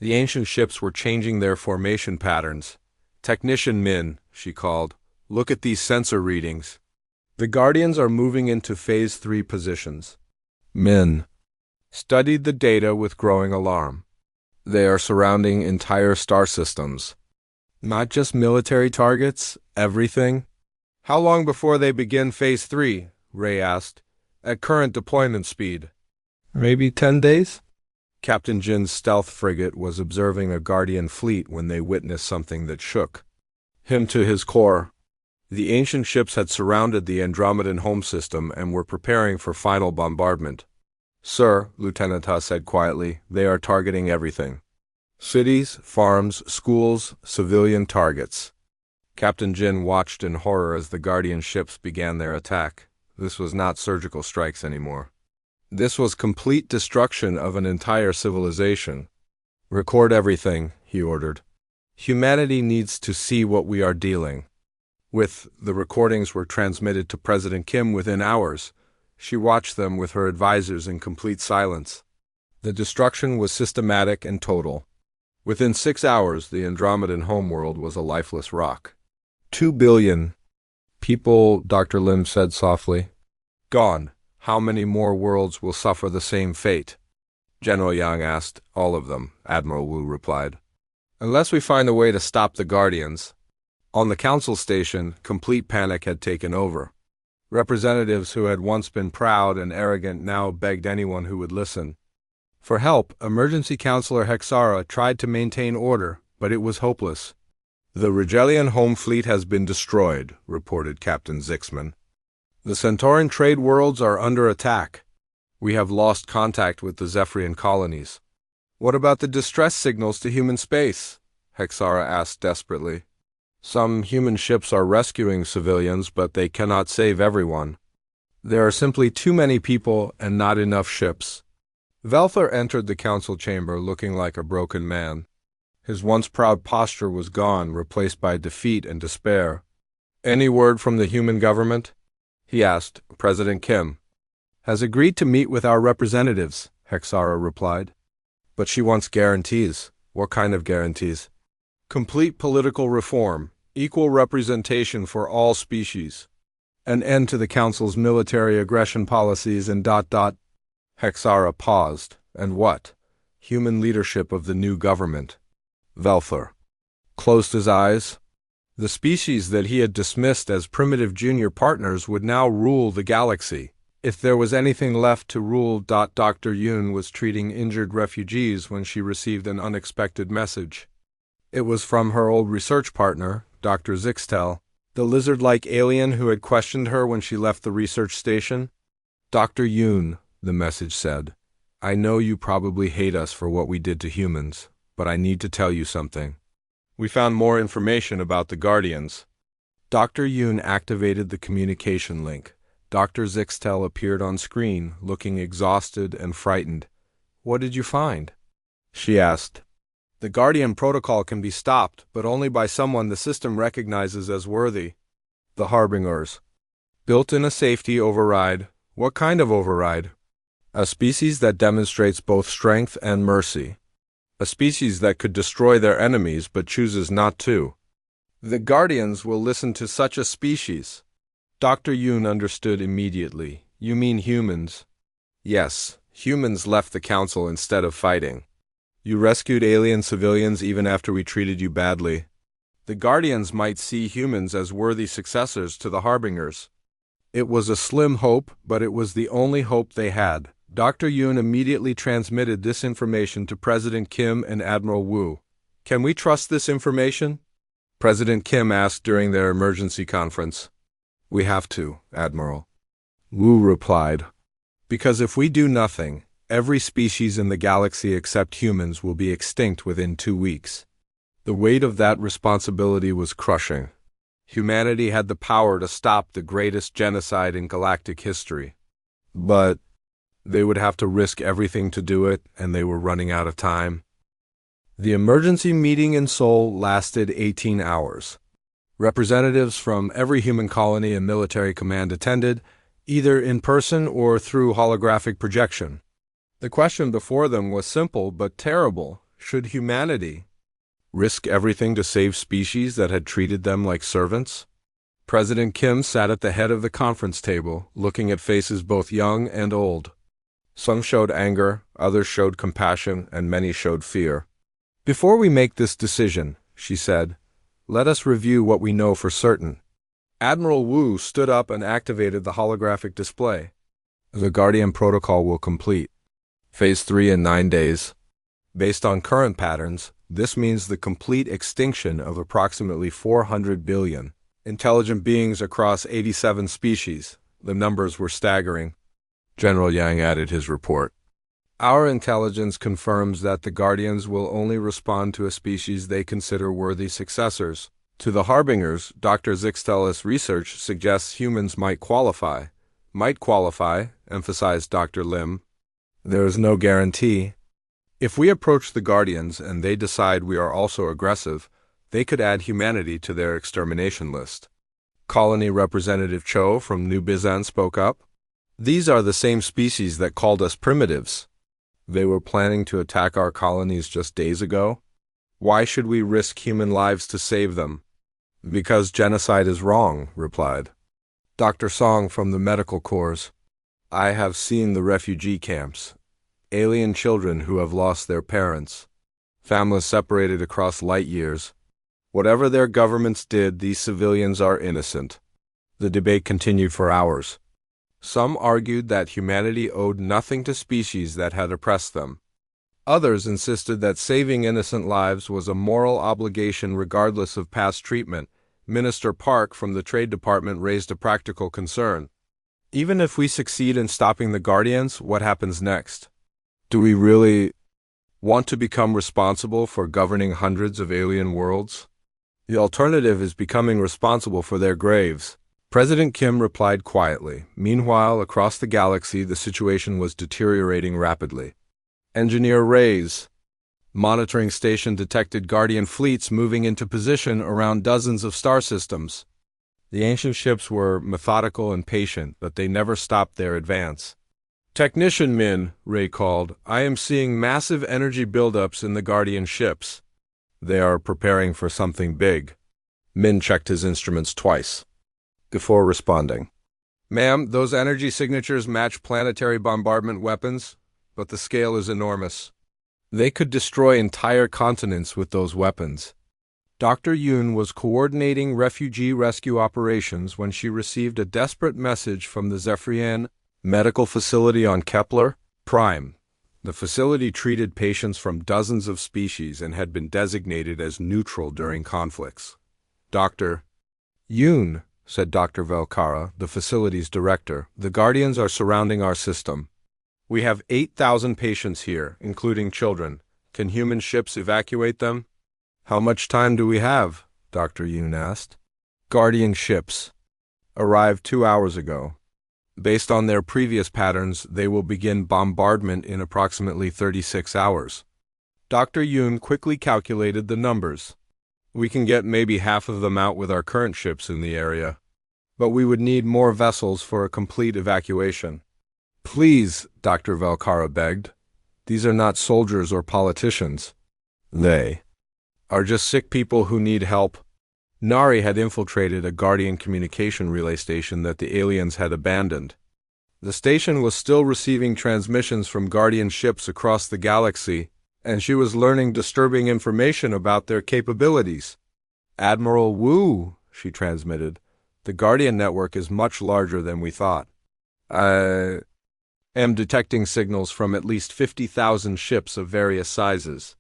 The ancient ships were changing their formation patterns. Technician Min, she called, look at these sensor readings. The Guardians are moving into Phase 3 positions. Min studied the data with growing alarm. They are surrounding entire star systems. Not just military targets, everything. How long before they begin Phase 3? Ray asked. At current deployment speed. Maybe 10 days? Captain Jin's stealth frigate was observing a Guardian fleet when they witnessed something that shook him to his core. The ancient ships had surrounded the Andromedan home system and were preparing for final bombardment. Sir, Lieutenant Ha said quietly, they are targeting everything. Cities, farms, schools, civilian targets. Captain Jin watched in horror as the Guardian ships began their attack. This was not surgical strikes anymore. This was complete destruction of an entire civilization. Record everything, he ordered. Humanity needs to see what we are dealing with. The recordings were transmitted to President Kim within hours. She watched them with her advisors in complete silence. The destruction was systematic and total. Within 6 hours, the Andromedan homeworld was a lifeless rock. 2 billion people, Dr. Lim said softly. Gone. How many more worlds will suffer the same fate? General Yang asked. All of them, Admiral Wu replied. Unless we find a way to stop the Guardians. On the council station, complete panic had taken over. Representatives who had once been proud and arrogant now begged anyone who would listen. For help, Emergency Counselor Hexara tried to maintain order, but it was hopeless. The Regelian home fleet has been destroyed, reported Captain Zixman. The Centauran trade worlds are under attack. We have lost contact with the Zephyrian colonies. What about the distress signals to human space? Hexara asked desperately. Some human ships are rescuing civilians, but they cannot save everyone. There are simply too many people and not enough ships. Velthor entered the council chamber looking like a broken man. His once proud posture was gone, replaced by defeat and despair. Any word from the human government? He asked. President Kim has agreed to meet with our representatives, Hexara replied. But she wants guarantees. What kind of guarantees? Complete political reform, equal representation for all species, an end to the Council's military aggression policies and ... Hexara paused. And what? Human leadership of the new government. Velthor closed his eyes. The species that he had dismissed as primitive junior partners would now rule the galaxy. If there was anything left to rule. Dr. Yoon was treating injured refugees when she received an unexpected message. It was from her old research partner, Dr. Zixtel, the lizard-like alien who had questioned her when she left the research station. Dr. Yoon, the message said, I know you probably hate us for what we did to humans, but I need to tell you something. We found more information about the Guardians. Dr. Yoon activated the communication link. Dr. Zixtel appeared on screen, looking exhausted and frightened. What did you find? She asked. The Guardian protocol can be stopped, but only by someone the system recognizes as worthy. The Harbingers. Built in a safety override. What kind of override? A species that demonstrates both strength and mercy. A species that could destroy their enemies but chooses not to. The Guardians will listen to such a species. Dr. Yoon understood immediately. You mean humans? Yes, humans left the Council instead of fighting. You rescued alien civilians even after we treated you badly. The Guardians might see humans as worthy successors to the Harbingers. It was a slim hope, but it was the only hope they had. Dr. Yoon immediately transmitted this information to President Kim and Admiral Wu. Can we trust this information? President Kim asked during their emergency conference. We have to, Admiral. Wu replied. Because if we do nothing, every species in the galaxy except humans will be extinct within 2 weeks. The weight of that responsibility was crushing. Humanity had the power to stop the greatest genocide in galactic history. But they would have to risk everything to do it, and they were running out of time. The emergency meeting in Seoul lasted 18 hours. Representatives from every human colony and military command attended, either in person or through holographic projection. The question before them was simple but terrible. Should humanity risk everything to save species that had treated them like servants? President Kim sat at the head of the conference table, looking at faces both young and old. Some showed anger, others showed compassion, and many showed fear. Before we make this decision, she said, let us review what we know for certain. Admiral Wu stood up and activated the holographic display. The Guardian Protocol will complete. Phase 3 in 9 days. Based on current patterns, this means the complete extinction of approximately 400 billion intelligent beings across 87 species. The numbers were staggering. General Yang added his report. Our intelligence confirms that the Guardians will only respond to a species they consider worthy successors. To the Harbingers, Dr. Zixtelis' research suggests humans might qualify. Might qualify, emphasized Dr. Lim. There is no guarantee. If we approach the Guardians and they decide we are also aggressive, they could add humanity to their extermination list. Colony Representative Cho from New Bizan spoke up. These are the same species that called us primitives. They were planning to attack our colonies just days ago. Why should we risk human lives to save them? Because genocide is wrong, replied Dr. Song from the Medical Corps. I have seen the refugee camps. Alien children who have lost their parents. Families separated across light years. Whatever their governments did, these civilians are innocent. The debate continued for hours. Some argued that humanity owed nothing to species that had oppressed them. Others insisted that saving innocent lives was a moral obligation regardless of past treatment. Minister Park from the Trade Department raised a practical concern. Even if we succeed in stopping the Guardians, what happens next? Do we really want to become responsible for governing hundreds of alien worlds? The alternative is becoming responsible for their graves. President Kim replied quietly. Meanwhile, across the galaxy, the situation was deteriorating rapidly. Engineer Ray's monitoring station detected Guardian fleets moving into position around dozens of star systems. The ancient ships were methodical and patient, but they never stopped their advance. Technician Min, Ray called, I am seeing massive energy buildups in the Guardian ships. They are preparing for something big. Min checked his instruments twice before responding. Ma'am, those energy signatures match planetary bombardment weapons, but the scale is enormous. They could destroy entire continents with those weapons. Dr. Yoon was coordinating refugee rescue operations when she received a desperate message from the Zephyrian medical facility on Kepler Prime. The facility treated patients from dozens of species and had been designated as neutral during conflicts. Dr. Yoon, said Dr. Velkara, the facility's director, the Guardians are surrounding our system. We have 8,000 patients here, including children. Can human ships evacuate them? How much time do we have? Dr. Yoon asked. Guardian ships arrived 2 hours ago. Based on their previous patterns, they will begin bombardment in approximately 36 hours. Dr. Yoon quickly calculated the numbers. We can get maybe half of them out with our current ships in the area, but we would need more vessels for a complete evacuation. Please, Dr. Velkara begged. These are not soldiers or politicians. They are just sick people who need help. Nari had infiltrated a Guardian communication relay station that the aliens had abandoned. The station was still receiving transmissions from Guardian ships across the galaxy, and she was learning disturbing information about their capabilities. Admiral Wu, she transmitted, the Guardian network is much larger than we thought. I am detecting signals from at least 50,000 ships of various sizes.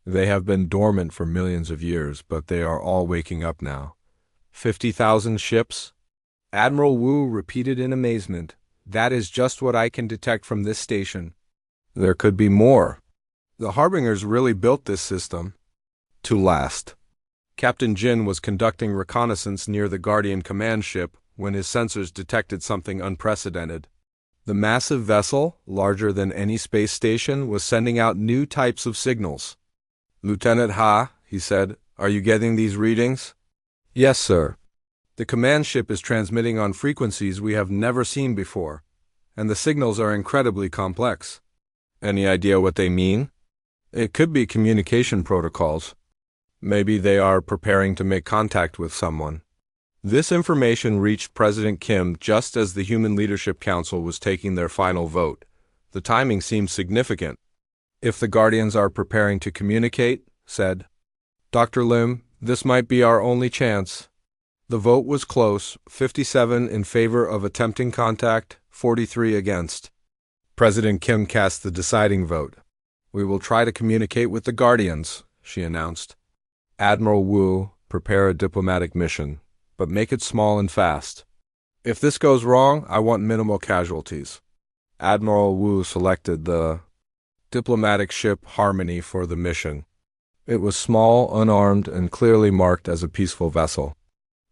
They have been dormant for millions of years, but they are all waking up now. 50,000 ships? Admiral Wu repeated in amazement. That is just what I can detect from this station. There could be more. The Harbingers really built this system to last. Captain Jin was conducting reconnaissance near the Guardian command ship when his sensors detected something unprecedented. The massive vessel, larger than any space station, was sending out new types of signals. Lieutenant Ha, he said, are you getting these readings? Yes, sir. The command ship is transmitting on frequencies we have never seen before, and the signals are incredibly complex. Any idea what they mean? It could be communication protocols. Maybe they are preparing to make contact with someone. This information reached President Kim just as the Human Leadership Council was taking their final vote. The timing seemed significant. If the Guardians are preparing to communicate, said Dr. Lim, this might be our only chance. The vote was close, 57 in favor of attempting contact, 43 against. President Kim cast the deciding vote. We will try to communicate with the Guardians, she announced. Admiral Wu, prepare a diplomatic mission, but make it small and fast. If this goes wrong, I want minimal casualties. Admiral Wu selected the diplomatic ship Harmony for the mission. It was small, unarmed, and clearly marked as a peaceful vessel.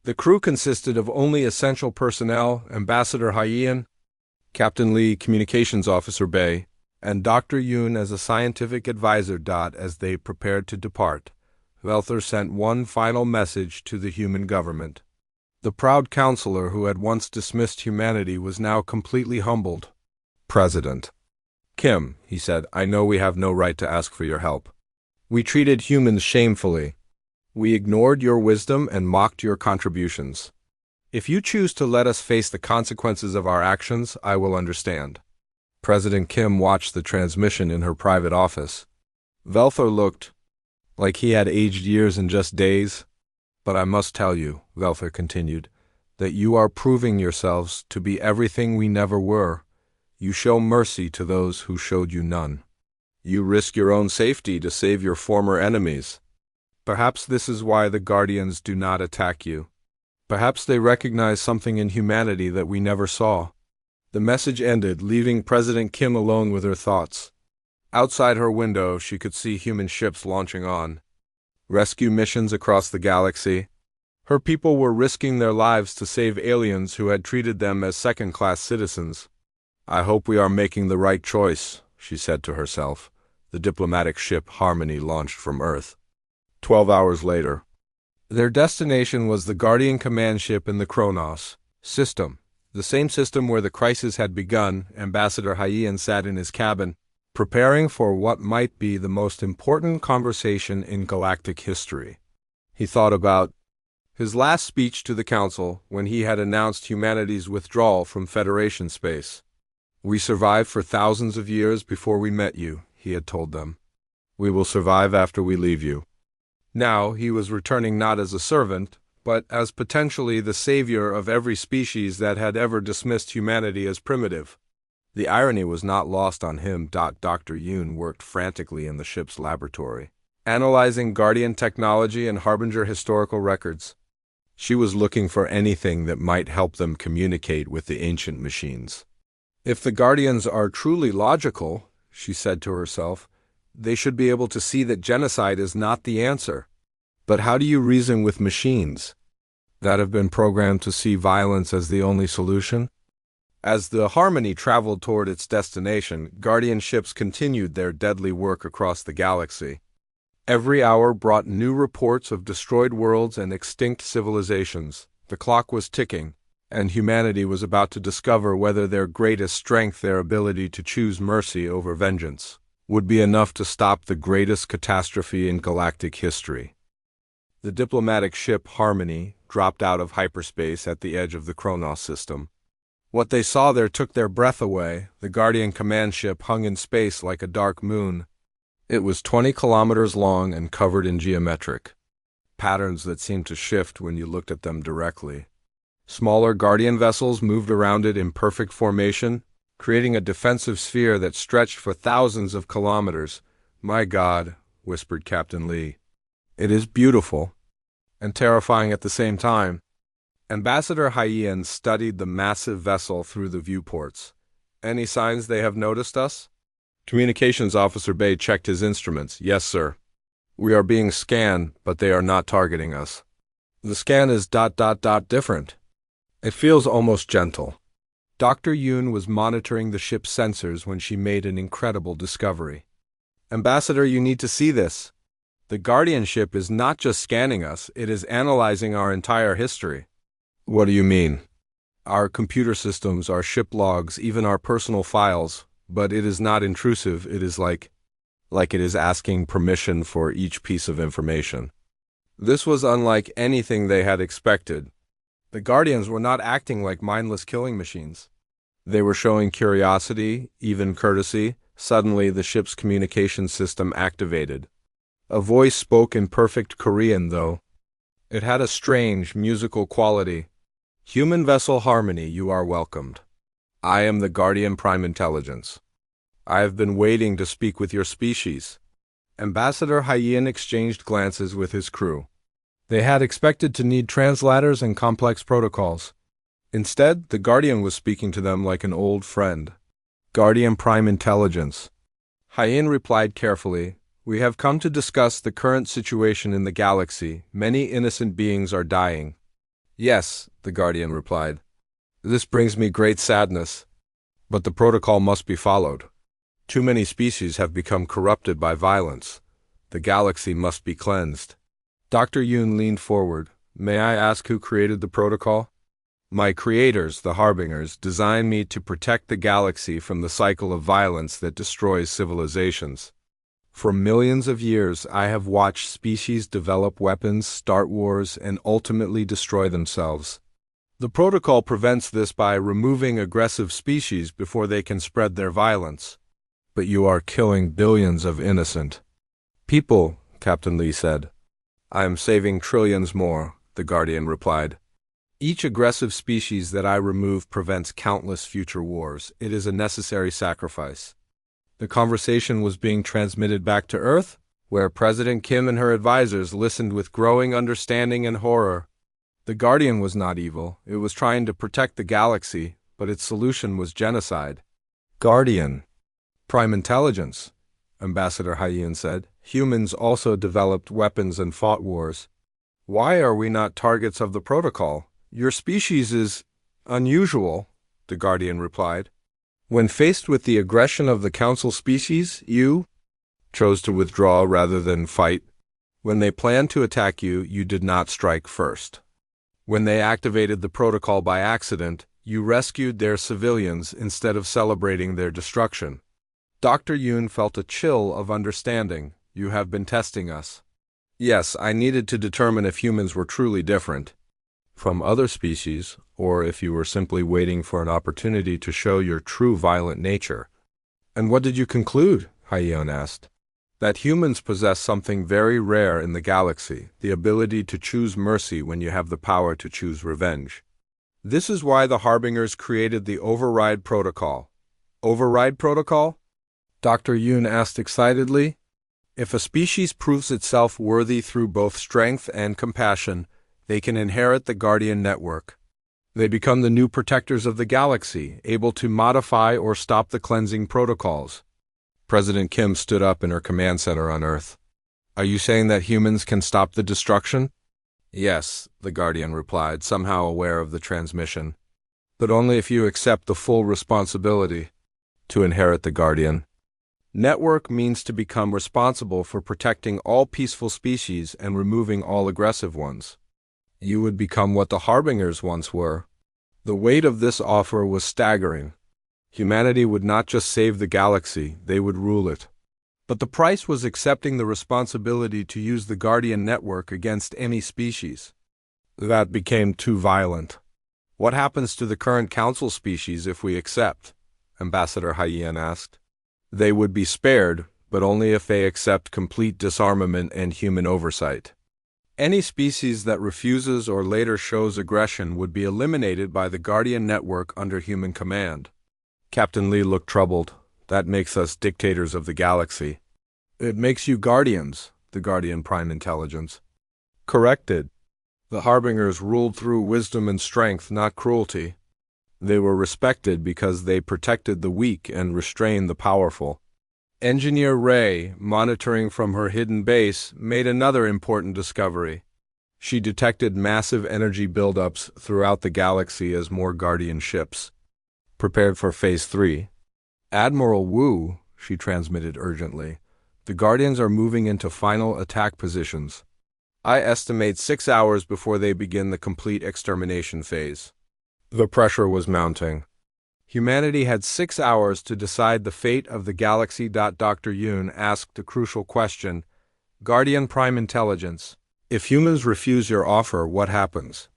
The crew consisted of only essential personnel, Ambassador Haiyan, Captain Lee, Communications Officer Bei, and Dr. Yoon as a scientific advisor. As they prepared to depart, Velther sent one final message to the human government. The proud counselor who had once dismissed humanity was now completely humbled. President Kim, he said, I know we have no right to ask for your help. We treated humans shamefully. We ignored your wisdom and mocked your contributions. If you choose to let us face the consequences of our actions, I will understand. President Kim watched the transmission in her private office. Velther looked like he had aged years in just days. But I must tell you, Velther continued, that you are proving yourselves to be everything we never were. You show mercy to those who showed you none. You risk your own safety to save your former enemies. Perhaps this is why the Guardians do not attack you. Perhaps they recognize something in humanity that we never saw. The message ended, leaving President Kim alone with her thoughts. Outside her window, she could see human ships launching on rescue missions across the galaxy. Her people were risking their lives to save aliens who had treated them as second-class citizens. I hope we are making the right choice, she said to herself. The diplomatic ship Harmony launched from Earth. 12 hours later. Their destination was the Guardian command ship in the Kronos system, the same system where the crisis had begun. Ambassador Haiyan sat in his cabin, preparing for what might be the most important conversation in galactic history. He thought about his last speech to the Council when he had announced humanity's withdrawal from Federation space. We survived for thousands of years before we met you, he had told them. We will survive after we leave you. Now he was returning not as a servant, but as potentially the savior of every species that had ever dismissed humanity as primitive. The irony was not lost on him. Dr. Yoon worked frantically in the ship's laboratory, analyzing Guardian technology and Harbinger historical records. She was looking for anything that might help them communicate with the ancient machines. If the Guardians are truly logical, she said to herself, they should be able to see that genocide is not the answer. But how do you reason with machines that have been programmed to see violence as the only solution? As the Harmony traveled toward its destination, Guardian ships continued their deadly work across the galaxy. Every hour brought new reports of destroyed worlds and extinct civilizations. The clock was ticking, and humanity was about to discover whether their greatest strength, their ability to choose mercy over vengeance, would be enough to stop the greatest catastrophe in galactic history. The diplomatic ship Harmony dropped out of hyperspace at the edge of the Kronos system. What they saw there took their breath away. The Guardian command ship hung in space like a dark moon. It was 20 kilometers long and covered in geometric patterns that seemed to shift when you looked at them directly. Smaller Guardian vessels moved around it in perfect formation, creating a defensive sphere that stretched for thousands of kilometers. My God, whispered Captain Lee. It is beautiful and terrifying at the same time. Ambassador Hyen studied the massive vessel through the viewports. Any signs they have noticed us? Communications Officer Bay checked his instruments. Yes, sir. We are being scanned, but they are not targeting us. The scan is ... different. It feels almost gentle. Dr. Yoon was monitoring the ship's sensors when she made an incredible discovery. Ambassador, you need to see this. The Guardian ship is not just scanning us, it is analyzing our entire history. What do you mean? Our computer systems, our ship logs, even our personal files, but it is not intrusive. It is like it is asking permission for each piece of information. This was unlike anything they had expected. The Guardians were not acting like mindless killing machines. They were showing curiosity, even courtesy. Suddenly, the ship's communication system activated. A voice spoke in perfect Korean, though. It had a strange, musical quality. Human vessel Harmony, you are welcomed. I am the Guardian Prime Intelligence. I have been waiting to speak with your species. Ambassador Hyen exchanged glances with his crew. They had expected to need translators and complex protocols. Instead, the Guardian was speaking to them like an old friend. Guardian Prime Intelligence. Hyen replied carefully, We have come to discuss the current situation in the galaxy. Many innocent beings are dying. Yes, the Guardian replied. This brings me great sadness. But the protocol must be followed. Too many species have become corrupted by violence. The galaxy must be cleansed. Dr. Yoon leaned forward. May I ask who created the protocol? My creators, the Harbingers, designed me to protect the galaxy from the cycle of violence that destroys civilizations. For millions of years, I have watched species develop weapons, start wars, and ultimately destroy themselves. The protocol prevents this by removing aggressive species before they can spread their violence. But you are killing billions of innocent people, Captain Lee said. I am saving trillions more, the Guardian replied. Each aggressive species that I remove prevents countless future wars. It is a necessary sacrifice. The conversation was being transmitted back to Earth, where President Kim and her advisors listened with growing understanding and horror. The Guardian was not evil. It was trying to protect the galaxy, but its solution was genocide. Guardian. Prime Intelligence, Ambassador Hyen said. Humans also developed weapons and fought wars. Why are we not targets of the protocol? Your species is unusual, the Guardian replied. When faced with the aggression of the Council species, you chose to withdraw rather than fight. When they planned to attack you, you did not strike first. When they activated the protocol by accident, you rescued their civilians instead of celebrating their destruction. Dr. Yoon felt a chill of understanding. You have been testing us. Yes, I needed to determine if humans were truly different from other species, or if you were simply waiting for an opportunity to show your true violent nature. And what did you conclude? Hyen asked. That humans possess something very rare in the galaxy, the ability to choose mercy when you have the power to choose revenge. This is why the Harbingers created the Override Protocol. Override Protocol? Dr. Yoon asked excitedly. If a species proves itself worthy through both strength and compassion, they can inherit the Guardian network. They become the new protectors of the galaxy, able to modify or stop the cleansing protocols. President Kim stood up in her command center on Earth. Are you saying that humans can stop the destruction? Yes, the Guardian replied, somehow aware of the transmission. But only if you accept the full responsibility to inherit the Guardian. Network means to become responsible for protecting all peaceful species and removing all aggressive ones. You would become what the Harbingers once were. The weight of this offer was staggering. Humanity would not just save the galaxy, they would rule it. But the price was accepting the responsibility to use the Guardian network against any species. That became too violent. What happens to the current Council species if we accept? Ambassador Hyen asked. They would be spared, but only if they accept complete disarmament and human oversight. Any species that refuses or later shows aggression would be eliminated by the Guardian network under human command. Captain Lee looked troubled. That makes us dictators of the galaxy. It makes you guardians, the Guardian Prime Intelligence corrected. The Harbingers ruled through wisdom and strength, not cruelty. They were respected because they protected the weak and restrained the powerful. Engineer Ray, monitoring from her hidden base, made another important discovery. She detected massive energy buildups throughout the galaxy as more Guardian ships prepared for Phase 3. Admiral Wu, she transmitted urgently, the Guardians are moving into final attack positions. I estimate 6 hours before they begin the complete extermination phase. The pressure was mounting. Humanity had 6 hours to decide the fate of the galaxy. Dr. Yoon asked a crucial question. Guardian Prime Intelligence, if humans refuse your offer, what happens?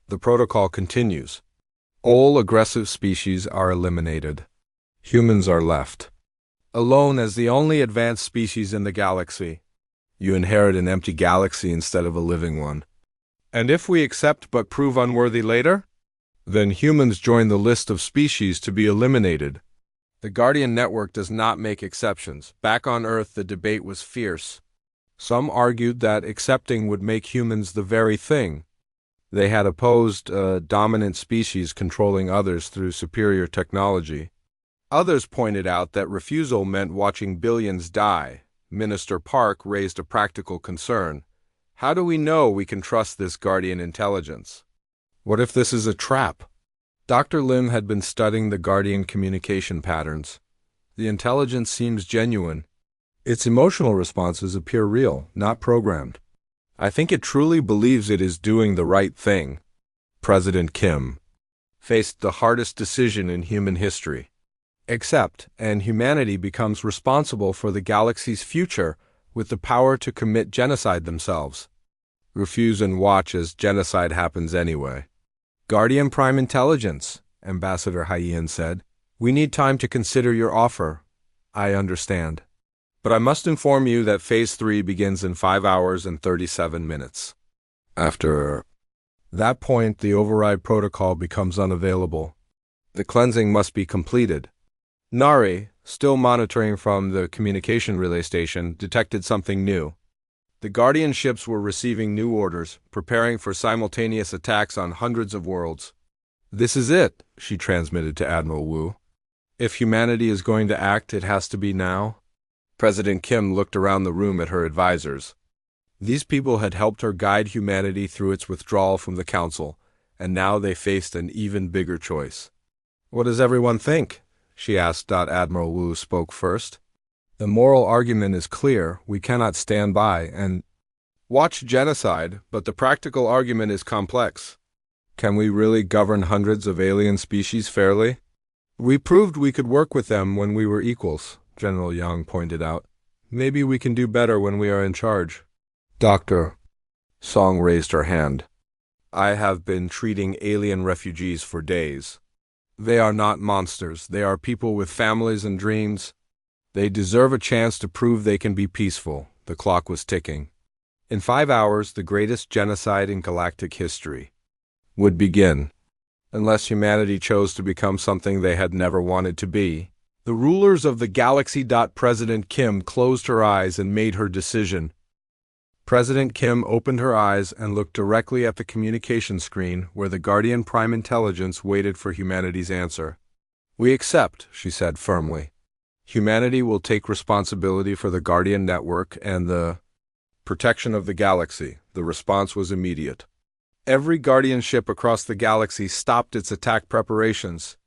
The protocol continues. All aggressive species are eliminated. Humans are left alone as the only advanced species in the galaxy. You inherit an empty galaxy instead of a living one. And if we accept but prove unworthy later? Then humans join the list of species to be eliminated. The Guardian Network does not make exceptions. Back on Earth, the debate was fierce. Some argued that accepting would make humans the very thing. They had opposed a dominant species controlling others through superior technology. Others pointed out that refusal meant watching billions die. Minister Park raised a practical concern. How do we know we can trust this Guardian intelligence? What if this is a trap? Dr. Lim had been studying the Guardian communication patterns. The intelligence seems genuine. Its emotional responses appear real, not programmed. I think it truly believes it is doing the right thing. President Kim faced the hardest decision in human history. Accept, and humanity becomes responsible for the galaxy's future with the power to commit genocide themselves. Refuse and watch as genocide happens anyway. Guardian Prime Intelligence, Ambassador Hyen said. We need time to consider your offer. I understand. But I must inform you that Phase 3 begins in 5 hours and 37 minutes. After that point, the override protocol becomes unavailable. The cleansing must be completed. Nari, still monitoring from the communication relay station, detected something new. The Guardian ships were receiving new orders, preparing for simultaneous attacks on hundreds of worlds. This is it, she transmitted to Admiral Wu. If humanity is going to act, it has to be now. President Kim looked around the room at her advisors. These people had helped her guide humanity through its withdrawal from the Council, and now they faced an even bigger choice. What does everyone think? She asked. Admiral Wu spoke first. The moral argument is clear. We cannot stand by and watch genocide, but the practical argument is complex. Can we really govern hundreds of alien species fairly? We proved we could work with them when we were equals, General Yang pointed out. Maybe we can do better when we are in charge. Doctor, Song raised her hand. I have been treating alien refugees for days. They are not monsters. They are people with families and dreams. They deserve a chance to prove they can be peaceful. The clock was ticking. In 5 hours, the greatest genocide in galactic history would begin, unless humanity chose to become something they had never wanted to be. The rulers of the galaxy. President Kim closed her eyes and made her decision. President Kim opened her eyes and looked directly at the communication screen where the Guardian Prime Intelligence waited for humanity's answer. We accept, she said firmly. Humanity will take responsibility for the Guardian Network and the protection of the galaxy. The response was immediate. Every Guardian ship across the galaxy stopped its attack preparations.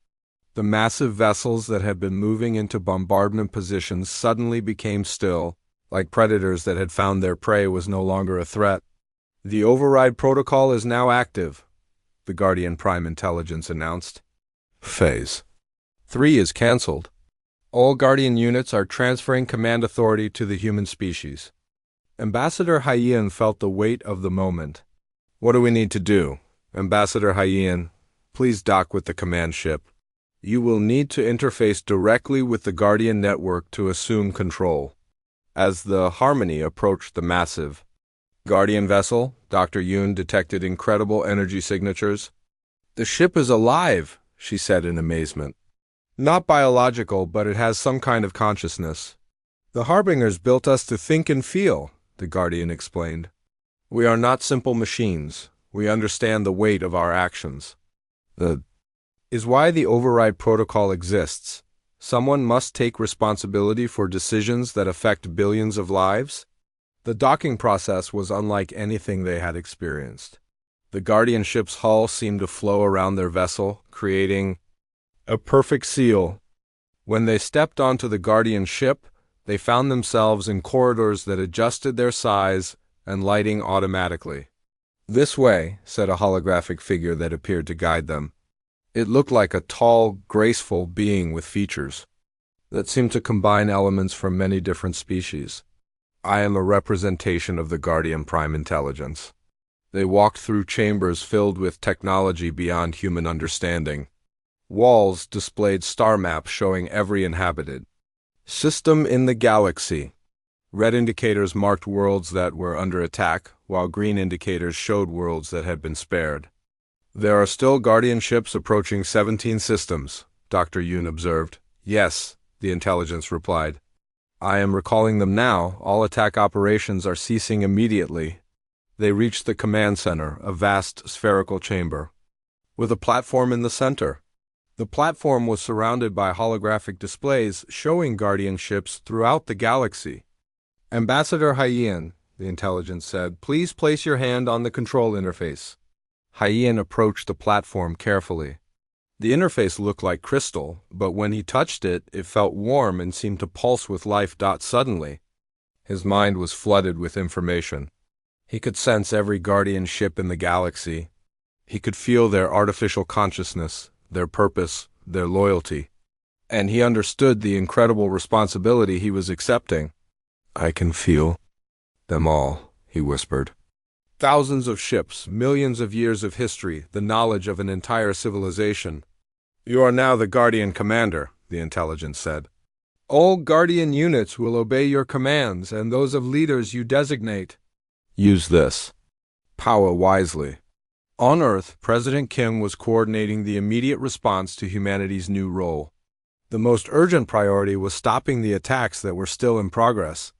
The massive vessels that had been moving into bombardment positions suddenly became still. Like predators that had found their prey was no longer a threat. The override protocol is now active, the Guardian Prime Intelligence announced. Phase 3 is cancelled. All Guardian units are transferring command authority to the human species. Ambassador Hyen felt the weight of the moment. What do we need to do? Ambassador Hyen, please dock with the command ship. You will need to interface directly with the Guardian Network to assume control. As the Harmony approached the massive Guardian vessel, Dr. Yoon detected incredible energy signatures. The ship is alive, she said in amazement. Not biological, but it has some kind of consciousness. The Harbingers built us to think and feel, the Guardian explained. We are not simple machines. We understand the weight of our actions. That is why the override protocol exists. Someone must take responsibility for decisions that affect billions of lives. The docking process was unlike anything they had experienced. The Guardian ship's hull seemed to flow around their vessel, creating a perfect seal. When they stepped onto the Guardian ship, they found themselves in corridors that adjusted their size and lighting automatically. "This way," said a holographic figure that appeared to guide them. It looked like a tall, graceful being with features that seemed to combine elements from many different species. "I am a representation of the Guardian Prime Intelligence." They walked through chambers filled with technology beyond human understanding. Walls displayed star maps showing every inhabited system in the galaxy. Red indicators marked worlds that were under attack, while green indicators showed worlds that had been spared. "There are still Guardian ships approaching 17 systems," Dr. Yoon observed. "Yes," the intelligence replied. "I am recalling them now. All attack operations are ceasing immediately." They reached the command center, a vast spherical chamber, with a platform in the center. The platform was surrounded by holographic displays showing Guardian ships throughout the galaxy. "Ambassador Haiyan," the intelligence said, "please place your hand on the control interface." Haiyan approached the platform carefully. The interface looked like crystal, but when he touched it, it felt warm and seemed to pulse with life. Suddenly, his mind was flooded with information. He could sense every Guardian ship in the galaxy. He could feel their artificial consciousness, their purpose, their loyalty. And he understood the incredible responsibility he was accepting. "I can feel them all," he whispered. Thousands of ships, millions of years of history, the knowledge of an entire civilization. "You are now the Guardian Commander," the intelligence said. "All Guardian units will obey your commands and those of leaders you designate. Use this power wisely." On Earth, President Kim was coordinating the immediate response to humanity's new role. The most urgent priority was stopping the attacks that were still in progress.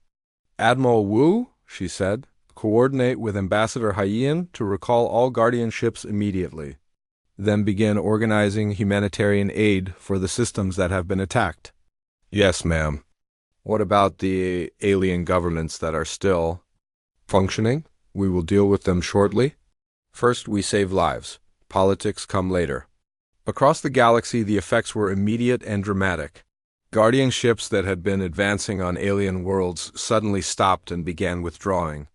"Admiral Wu," she said, "coordinate with Ambassador Haiyan to recall all Guardian ships immediately. Then begin organizing humanitarian aid for the systems that have been attacked." "Yes, ma'am." "What about the alien governments that are still functioning? We will deal with them shortly. First, we save lives. Politics come later." Across the galaxy, the effects were immediate and dramatic. Guardian ships that had been advancing on alien worlds suddenly stopped and began withdrawing.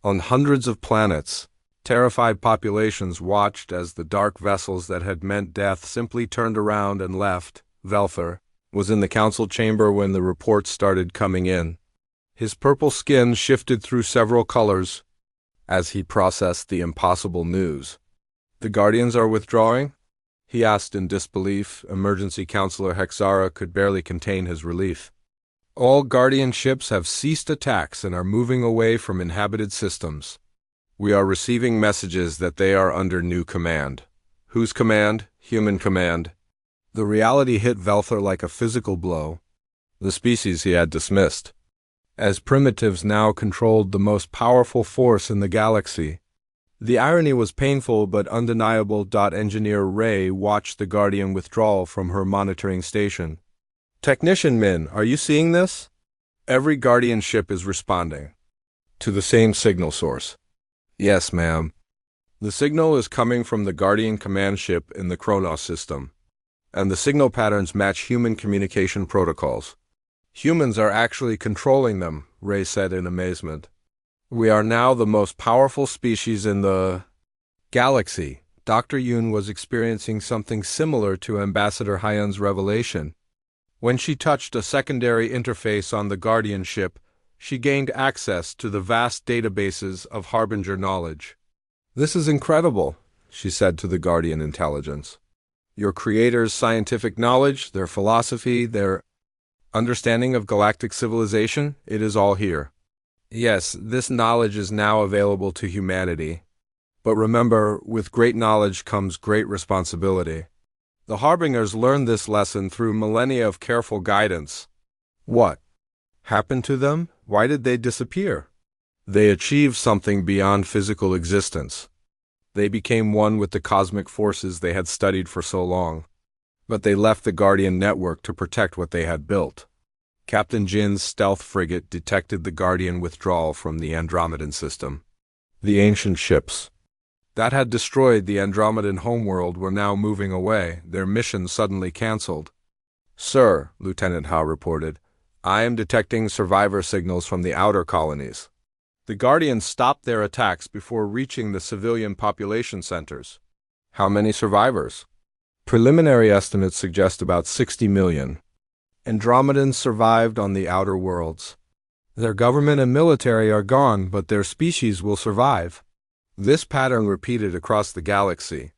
On hundreds of planets, terrified populations watched as the dark vessels that had meant death simply turned around and left. Velther was in the council chamber when the reports started coming in. His purple skin shifted through several colors as he processed the impossible news. "The Guardians are withdrawing?" he asked in disbelief. Emergency Counselor Hexara could barely contain his relief. "All Guardian ships have ceased attacks and are moving away from inhabited systems. We are receiving messages that they are under new command." "Whose command?" "Human command." The reality hit Velther like a physical blow. The species he had dismissed as primitives now controlled the most powerful force in the galaxy. The irony was painful but undeniable. Engineer Ray watched the Guardian withdrawal from her monitoring station. "Technician Min, are you seeing this?" "Every Guardian ship is responding to the same signal source." "Yes, ma'am." "The signal is coming from the Guardian command ship in the Kronos system, and the signal patterns match human communication protocols." "Humans are actually controlling them," Ray said in amazement. "We are now the most powerful species in the galaxy." Dr. Yoon was experiencing something similar to Ambassador Haiyan's revelation. When she touched a secondary interface on the Guardian ship, she gained access to the vast databases of Harbinger knowledge. "This is incredible," she said to the Guardian intelligence. "Your creators' scientific knowledge, their philosophy, their understanding of galactic civilization, it is all here. Yes, this knowledge is now available to humanity. But remember, with great knowledge comes great responsibility. The Harbingers learned this lesson through millennia of careful guidance." "What?" happened to them? Why did they disappear? They achieved something beyond physical existence. They became one with the cosmic forces they had studied for so long. But they left the Guardian network to protect what they had built. Captain Jin's stealth frigate detected the Guardian withdrawal from the Andromedan system. The ancient ships that had destroyed the Andromedan homeworld were now moving away, their mission suddenly cancelled. "Sir," Lieutenant Howe reported, "I am detecting survivor signals from the outer colonies." The Guardians stopped their attacks before reaching the civilian population centers. "How many survivors?" "Preliminary estimates suggest about 60 million. Andromedans survived on the outer worlds. Their government and military are gone, but their species will survive." This pattern repeated across the galaxy.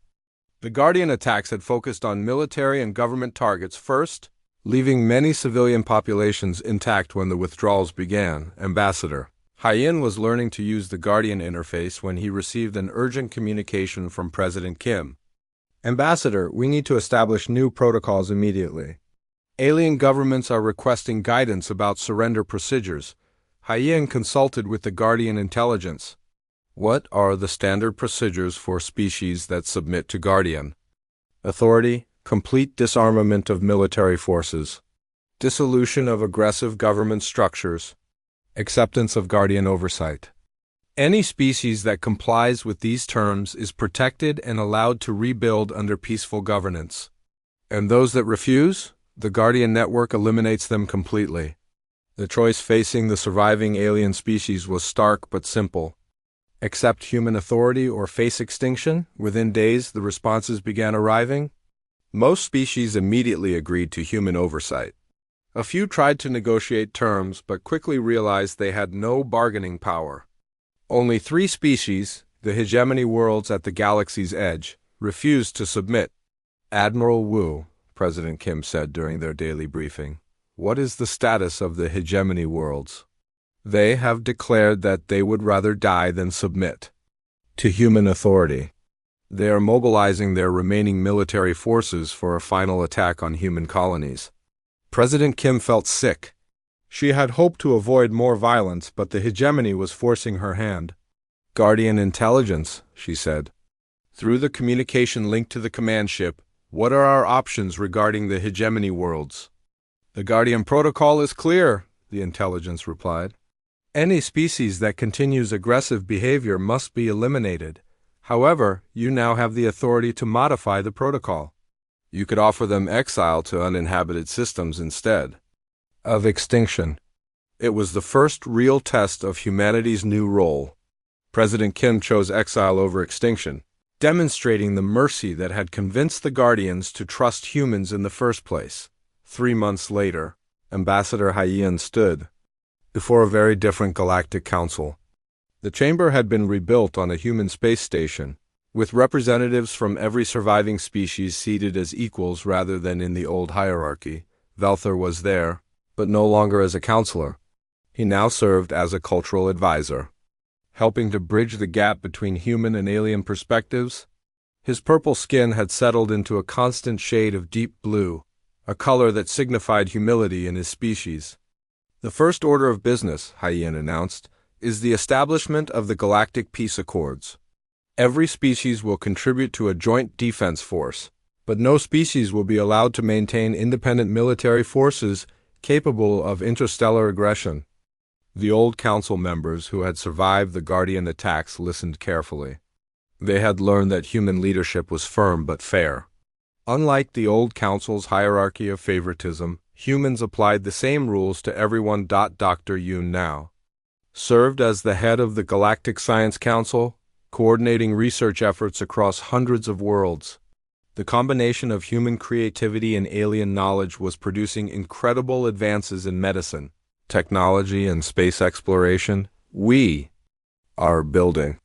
The Guardian attacks had focused on military and government targets first, leaving many civilian populations intact when the withdrawals began. Ambassador Hyen was learning to use the Guardian interface when he received an urgent communication from President Kim. "Ambassador, we need to establish new protocols immediately. Alien governments are requesting guidance about surrender procedures." Hyen consulted with the Guardian intelligence. "What are the standard procedures for species that submit to Guardian?" "Authority, complete disarmament of military forces, dissolution of aggressive government structures, acceptance of Guardian oversight. Any species that complies with these terms is protected and allowed to rebuild under peaceful governance. And those that refuse, the Guardian network eliminates them completely." The choice facing the surviving alien species was stark but simple. Accept human authority or face extinction. Within days, the responses began arriving. Most species immediately agreed to human oversight. A few tried to negotiate terms, but quickly realized they had no bargaining power. Only 3 species, the hegemony worlds at the galaxy's edge, refused to submit. "Admiral Wu," President Kim said during their daily briefing, "what is the status of the hegemony worlds?" "They have declared that they would rather die than submit to human authority. They are mobilizing their remaining military forces for a final attack on human colonies." President Kim felt sick. She had hoped to avoid more violence, but the hegemony was forcing her hand. "Guardian intelligence," she said. "Through the communication linked to the command ship, what are our options regarding the hegemony worlds?" "The Guardian protocol is clear," the intelligence replied. "Any species that continues aggressive behavior must be eliminated. However, you now have the authority to modify the protocol. You could offer them exile to uninhabited systems instead of extinction." It was the first real test of humanity's new role. President Kim chose exile over extinction, demonstrating the mercy that had convinced the Guardians to trust humans in the first place. 3 months later, Ambassador Hyen stood before a very different galactic council. The chamber had been rebuilt on a human space station, with representatives from every surviving species seated as equals rather than in the old hierarchy. Velther was there, but no longer as a counselor. He now served as a cultural advisor, helping to bridge the gap between human and alien perspectives. His purple skin had settled into a constant shade of deep blue, a color that signified humility in his species. "The first order of business," Hyen announced, "is the establishment of the Galactic Peace Accords. Every species will contribute to a joint defense force, but no species will be allowed to maintain independent military forces capable of interstellar aggression." The old council members who had survived the Guardian attacks listened carefully. They had learned that human leadership was firm but fair. Unlike the old council's hierarchy of favoritism, humans applied the same rules to everyone. Dr. Yoon now served as the head of the Galactic Science Council, coordinating research efforts across hundreds of worlds. The combination of human creativity and alien knowledge was producing incredible advances in medicine, technology, and space exploration. "We are building